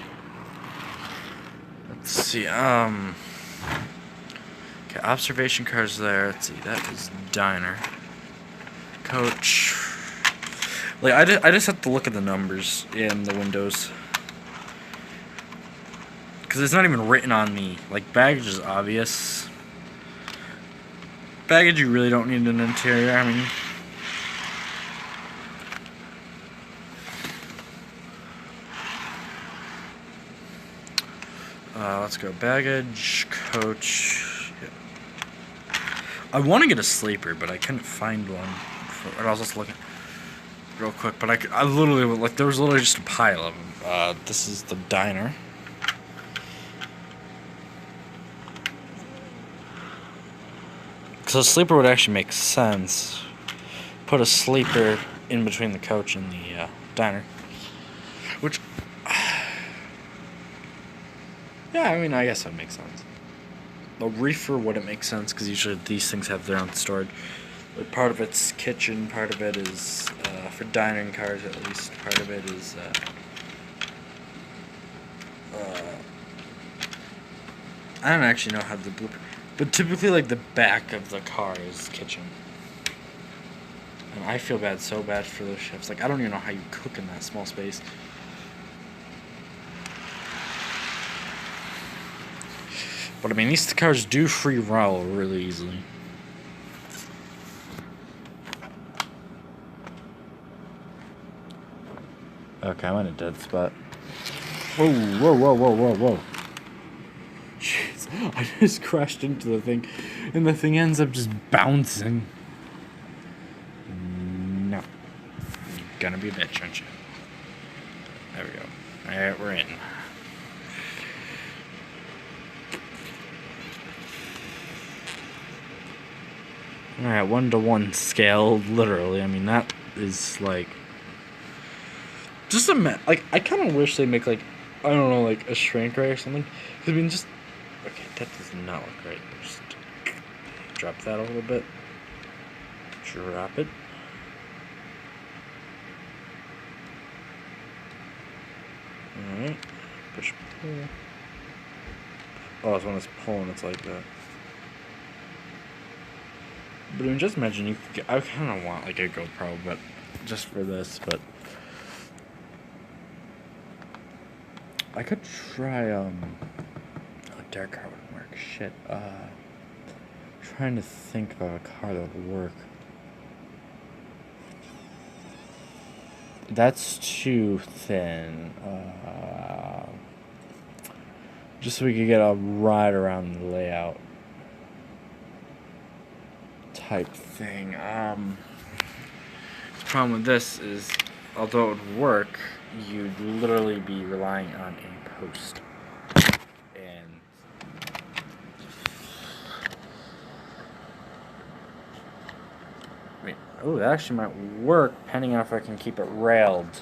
Let's see, okay, observation cars there. Let's see, that is diner. Coach. Like, I just have to look at the numbers in the windows. Because it's not even written on the... Like, baggage is obvious. Baggage, you really don't need an interior. I mean... let's go. Baggage, coach... Yeah. I want to get a sleeper, but I couldn't find one. I was just looking real quick, but I literally, like, there was literally just a pile of them. This is the diner. So a sleeper would actually make sense. Put a sleeper in between the coach and the diner. Which, yeah, I mean, I guess that makes sense. A reefer wouldn't make sense because usually these things have their own storage. But part of it's kitchen, part of it is for dining cars at least. Part of it is I don't actually know how the blueprint, but typically like the back of the car is kitchen. And I feel bad, so bad for those chefs. Like, I don't even know how you cook in that small space. But I mean, these cars do free roll really easily. Okay, I'm in a dead spot. Whoa, whoa, whoa, whoa, whoa, whoa. Jeez, I just crashed into the thing, and the thing ends up just bouncing. No. You're gonna be a bitch, aren't you? There we go. Alright, we're in. Alright, 1-to-1 scale, literally. I mean, that is like... Just like, I kind of wish they make, like, I don't know, like, a shrink ray or something. Because, I mean, just... Okay, that does not look right. Just drop that a little bit. Drop it. Alright. Push, pull. Oh, it's when it's pulling, it's like that. But I mean, just imagine you could get... I kind of want, like, a GoPro, but... Just for this, but... I could try, Oh, dark car wouldn't work. Shit. Trying to think of a car that would work. That's too thin. Just so we could get a ride around the layout type thing. The problem with this is, although it would work, you'd literally be relying on a post. And I mean, oh, that actually might work, depending on if I can keep it railed.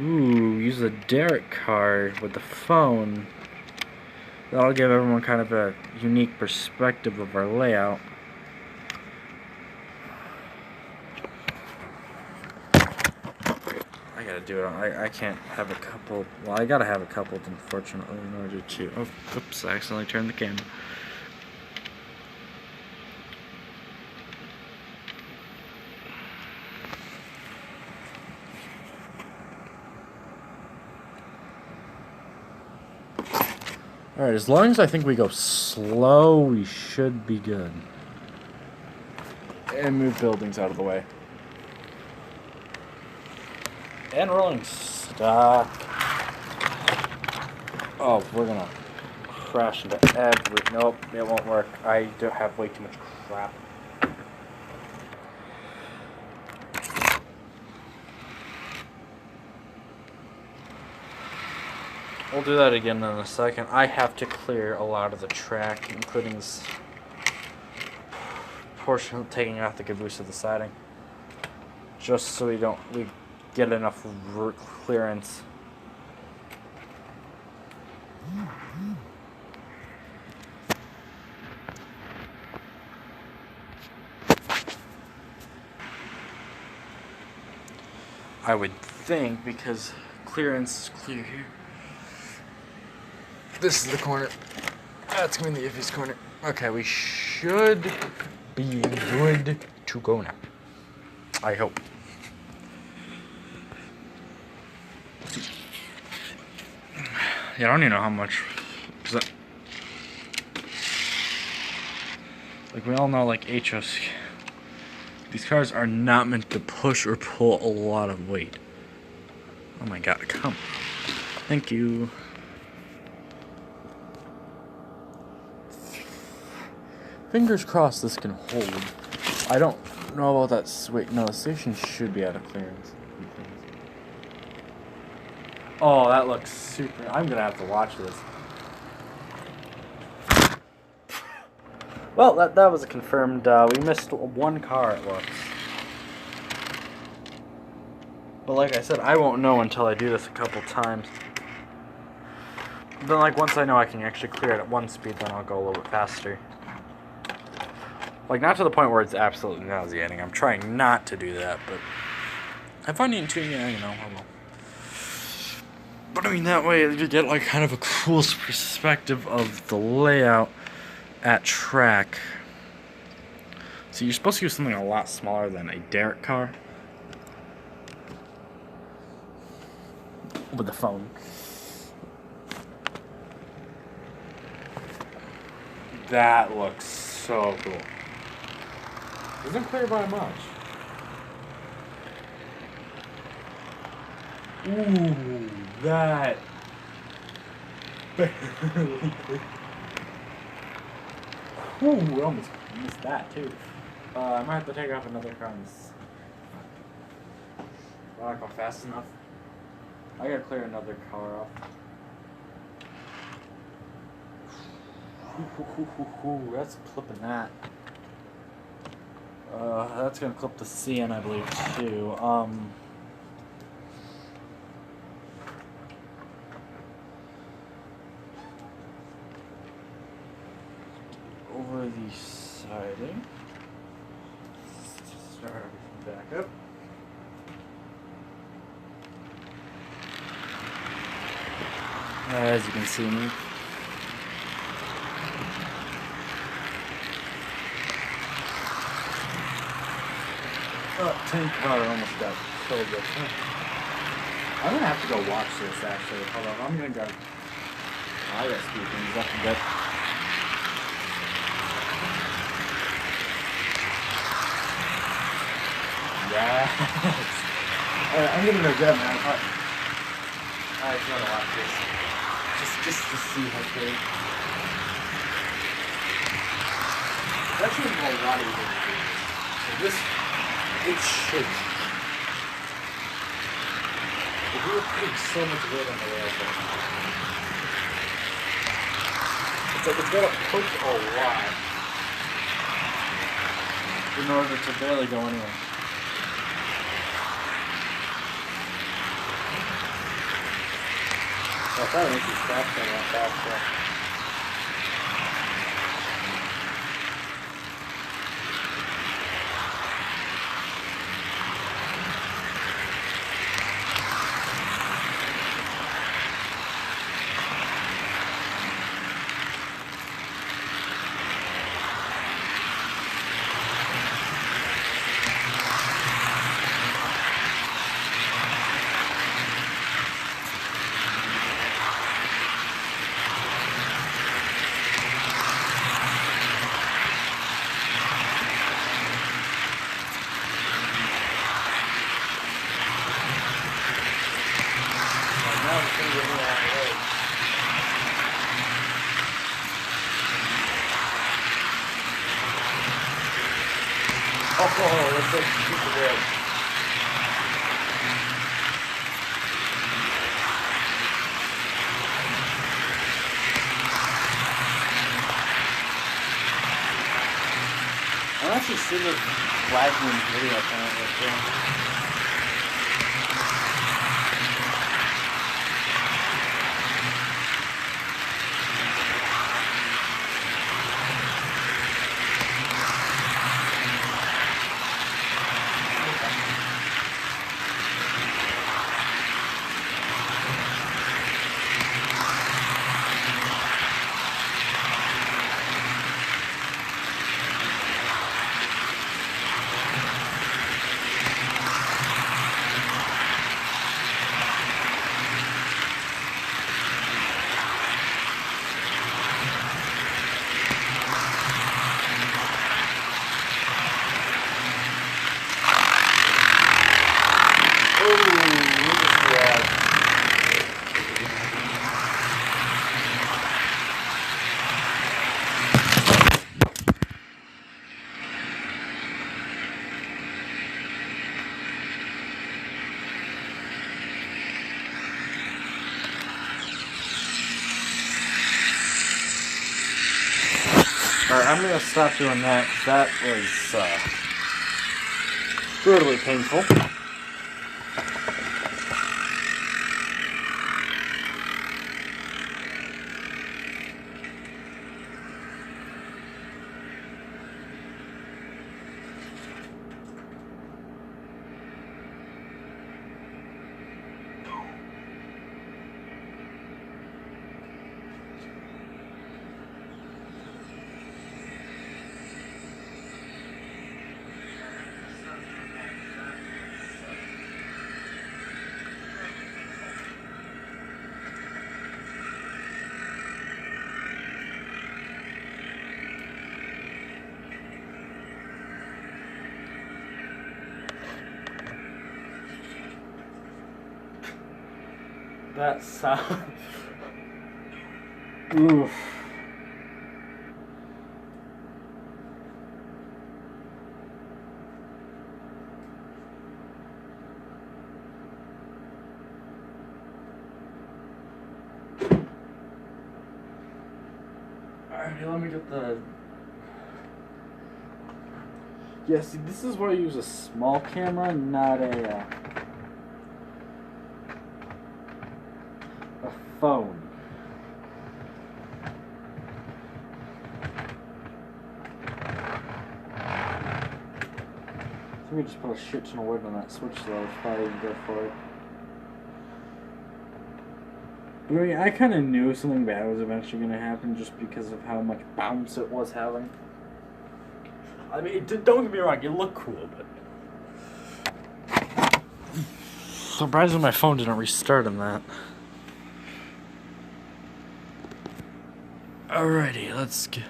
Ooh, use the Derek card with the phone. That'll give everyone kind of a unique perspective of our layout. I gotta do it. I can't have a couple. Well, I gotta have a couple, unfortunately, in order to. Oh, oops! I accidentally turned the camera. Alright, as long as I think we go slow, we should be good. And move buildings out of the way. And rolling stock. Oh, we're gonna crash into every... Nope, it won't work. I don't have way too much crap. We'll do that again in a second. I have to clear a lot of the track, including this portion taking out the caboose of the siding, just so we get enough clearance. I would think, because clearance is clear here. This is the corner. That's gonna be the iffiest corner. Okay, we should be good to go now. I hope. Yeah, I don't even know how much. Like we all know, like HOC, these cars are not meant to push or pull a lot of weight. Oh my god, come. Thank you. Fingers crossed this can hold. I don't know about that switch. No, the station should be out of clearance. Oh, that looks super. I'm gonna have to watch this. Well, that was confirmed. We missed one car, it looks. But like I said, I won't know until I do this a couple times. Then, like, once I know I can actually clear it at 1 speed, then I'll go a little bit faster. Like, not to the point where it's absolutely nauseating. I'm trying not to do that, but I find it too, yeah, you know, I will. But I mean, that way you get, like, kind of a cool perspective of the layout at track. So you're supposed to use something a lot smaller than a derrick car. With the phone. That looks so cool. Isn't clear by much. Ooh, that. Ooh, we almost missed that too. I might have to take off another car. Will I go fast enough? I gotta clear another car off. That's clipping that. That's gonna clip the CN, I believe, too. Over the siding. Start everything back up. As you can see me. Tank car almost got killed with it. I'm gonna have to go watch this actually. Hold on, I'm gonna go. I gotta speed things up a bit. Yes. Alright, I'm gonna go grab my iPod. I just wanna watch this. Just to see how good. That should be a lot easier to do. So this, it's shit. We were putting so much weight on the rails right now. It's like it's gotta push a lot in order to barely go anywhere. Well, probably makes you scratch them a lot faster. Oh, that's like super good. I'm actually seeing this Blackman's video apparently too. Alright, I'm gonna stop doing that. That was brutally painful. That sound. Oof. Alrighty, let me get the. Yeah, see, this is where I use a small camera, not a phone. I think we just put a shit ton of wood on that switch, though. It's probably even good for it. I mean, I kind of knew something bad was eventually going to happen just because of how much bounce it was having. I mean, don't get me wrong, it looked cool, but... Surprisingly, my phone didn't restart on that. Alrighty, let's get...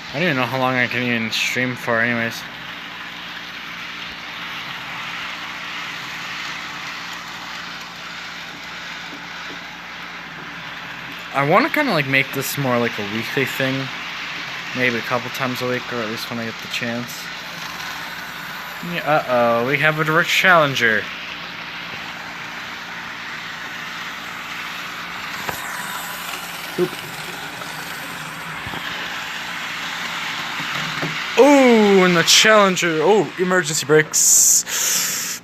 I don't even know how long I can even stream for anyways. I want to kind of like make this more like a weekly thing. Maybe a couple times a week, or at least when I get the chance. Yeah, uh-oh, we have a direct challenger. Oop. Oh, and the challenger. Oh, emergency brakes.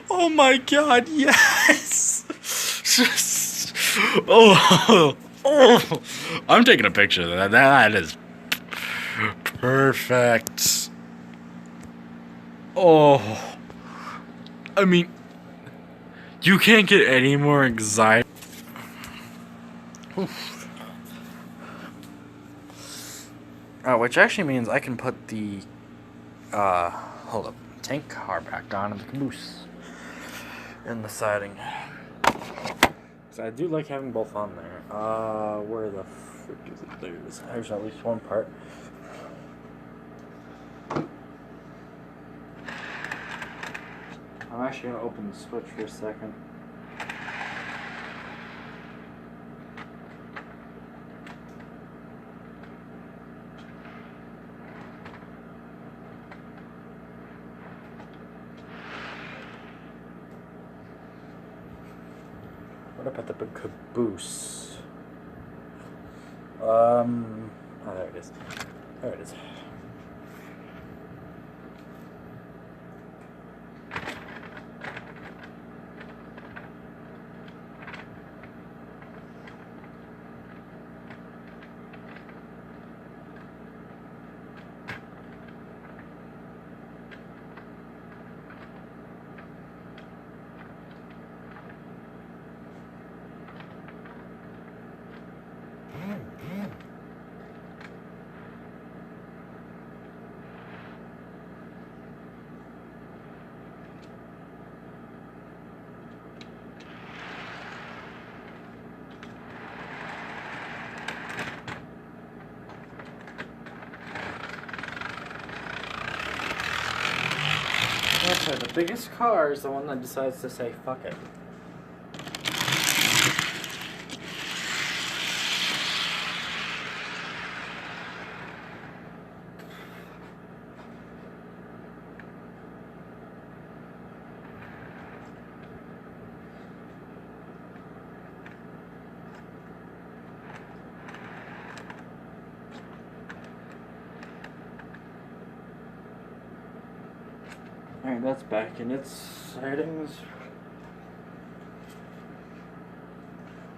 Oh my god, yes. Oh, I'm taking a picture of that. That is perfect. Oh, I mean, you can't get any more excited. Which actually means I can put the hold up, tank car back on and the caboose in the siding. So I do like having both on there. Where the frick is it? There it is. There's at least one part. I'm actually gonna open the switch for a second. What about the big caboose? Oh, there it is. There it is. That's right, the biggest car is the one that decides to say fuck it. Alright, that's back in its settings.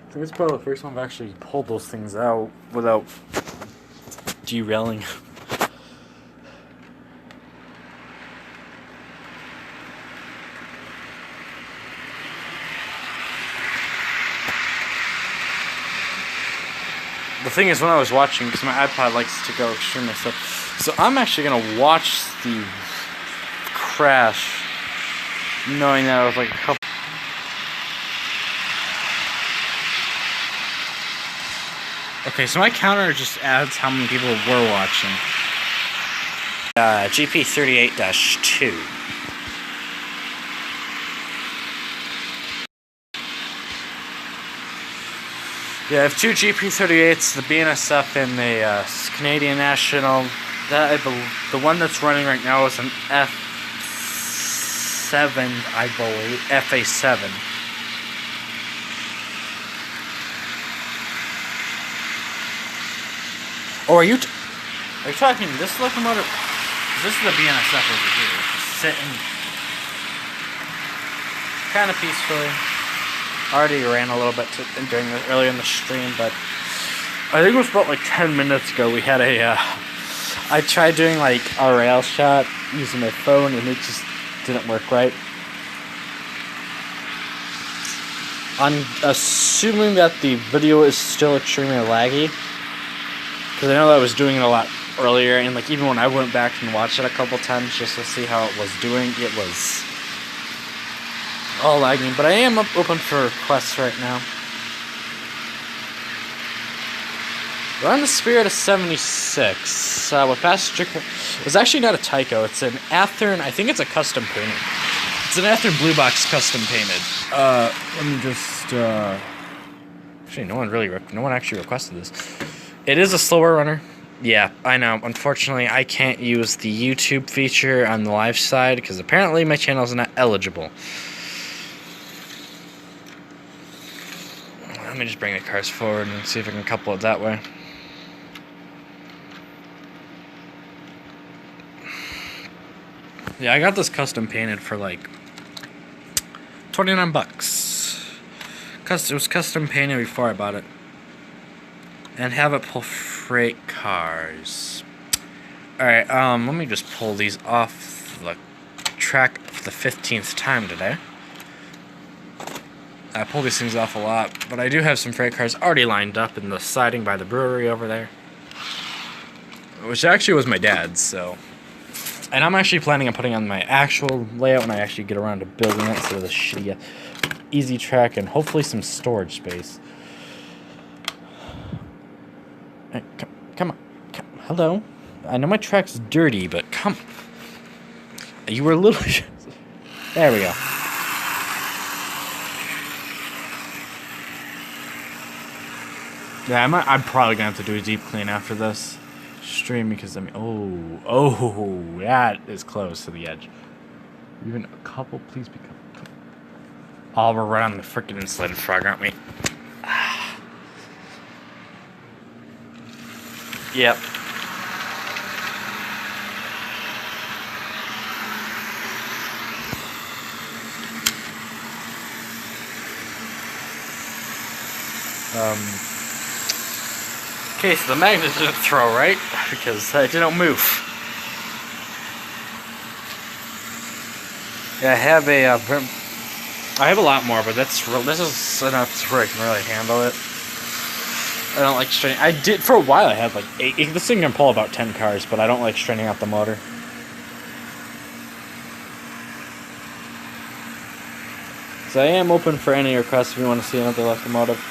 I think it's probably the first time I've actually pulled those things out without derailing. The thing is, when I was watching, because my iPod likes to go extremely slow, so I'm actually gonna watch the crash, knowing that I was like a couple. Okay, so my counter just adds how many people were watching. GP38-2. Yeah, I have 2 GP38s, the BNSF and the Canadian National. That the one that's running right now is an F7, I believe, FA7. Oh, are you talking this locomotive? This is the BNSF over here, just sitting kind of peacefully. Already ran a little bit earlier in the stream, but I think it was about like 10 minutes ago we had a, I tried doing like a rail shot using my phone and it just didn't work right. I'm assuming that the video is still extremely laggy, because I know that I was doing it a lot earlier, and like even when I went back and watched it a couple times just to see how it was doing, it was all lagging. But I am open for requests right now. We're on the Spirit of 76 with passenger. It's actually not a Tyco. It's an Athearn. I think it's a custom painted. It's an Athearn Blue Box custom painted. Let me just. Actually, no one actually requested this. It is a slower runner. Yeah, I know. Unfortunately, I can't use the YouTube feature on the live side because apparently my channel is not eligible. Let me just bring the cars forward and see if I can couple it that way. Yeah, I got this custom painted for like 29 bucks. It was custom painted before I bought it. And have it pull freight cars. Alright, let me just pull these off the track for the 15th time today. I pull these things off a lot, but I do have some freight cars already lined up in the siding by the brewery over there. Which actually was my dad's, so. And I'm actually planning on putting on my actual layout when I actually get around to building it, instead of the shitty easy track and hopefully some storage space. Hey, come on. Hello. I know my track's dirty, but come. You were a little. There we go. Yeah, I'm probably gonna have to do a deep clean after this stream because I mean, oh, that is close to the edge. Even a couple, please become. Oh, we're right on the freaking insulated frog, aren't we? Yep. Okay, so the magnet didn't throw, right? Because it didn't move. Yeah, I have a lot more, but this is enough where I can really handle it. I don't like straining. I did for a while. I had like 8. This thing can pull about 10 cars, but I don't like straining out the motor. So I am open for any requests if you want to see another locomotive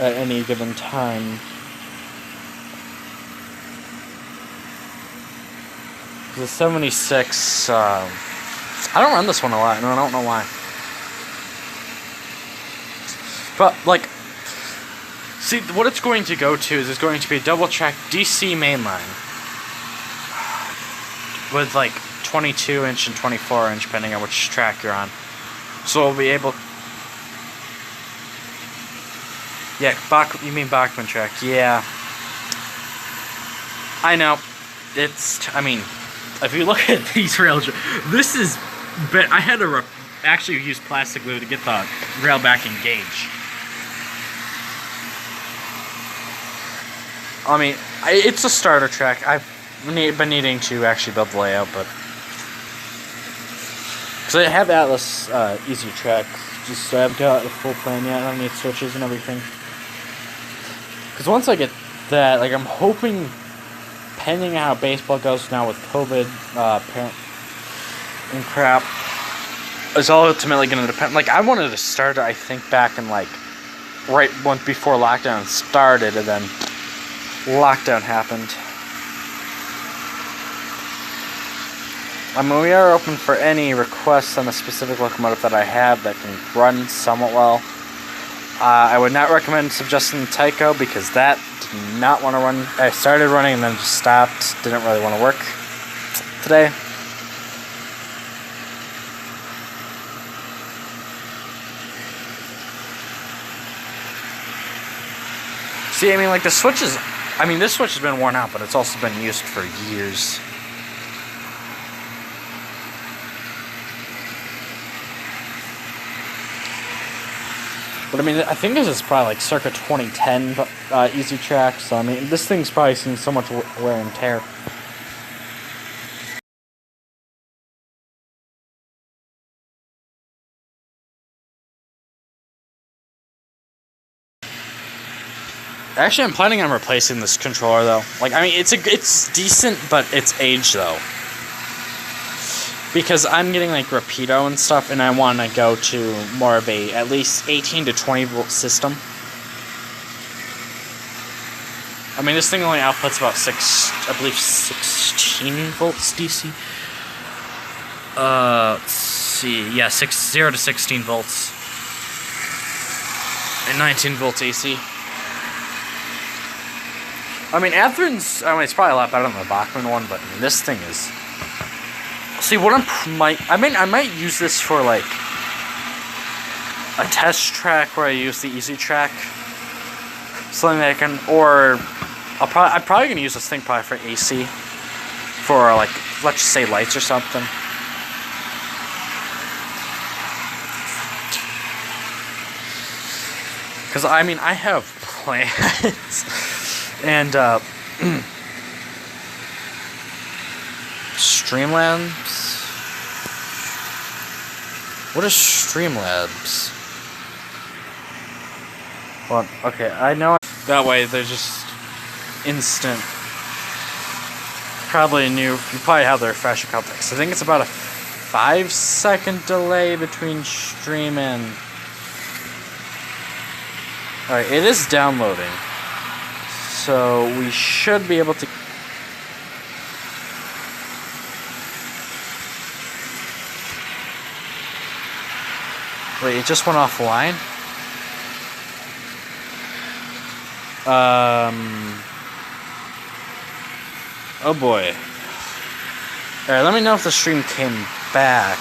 at any given time. The 76, I don't run this one a lot, and I don't know why. But, like, see, what it's going to go to is it's going to be a double-track DC mainline with, like, 22-inch and 24-inch, depending on which track you're on. So we'll be able... Yeah, you mean Bachmann track, yeah. I know. I mean... if you look at these rails, this is. I had to actually use plastic glue to get the rail back engaged. I mean, it's a starter track. I've been needing to actually build the layout, but because I have Atlas Easy Track, just I haven't got a full plan yet. I don't need switches and everything. Because once I get that, like, I'm hoping, pending how baseball goes now with COVID, parent and crap, it's all ultimately going to depend. Like, I wanted to start, I think, back in, like, right once before lockdown started, and then lockdown happened. I mean, we are open for any requests on a specific locomotive that I have that can run somewhat well. I would not recommend suggesting Tyco because that did not want to run. I started running and then just stopped. Didn't really want to work today. See, I mean, like, the switch is... I mean, this switch has been worn out, but it's also been used for years. But I mean, I think this is probably like circa 2010 Easy Track, so I mean, this thing's probably seen so much wear and tear. Actually, I'm planning on replacing this controller though. Like, I mean, it's decent, but it's aged though. Because I'm getting like Rapido and stuff, and I want to go to more of a at least 18 to 20 volt system. I mean, this thing only outputs about 16 volts DC. Let's see, yeah, 0 to 16 volts, and 19 volts AC. I mean, Athearn's, I mean, it's probably a lot better than the Bachmann one, but I mean, this thing is. See, what I might use this for, like, a test track where I use the Easy Track. Something that I can, or I'm probably going to use this thing probably for AC. For, like, let's just say lights or something. Because, I mean, I have plans. And, Streamlabs? What is Streamlabs? Well, okay, I know. That way, they're just instant. Probably new. You probably have the refresher couple. I think it's about a 5-second delay between stream and. Alright, it is downloading. So we should be able to. Wait, it just went offline? Oh boy. Alright, let me know if the stream came back.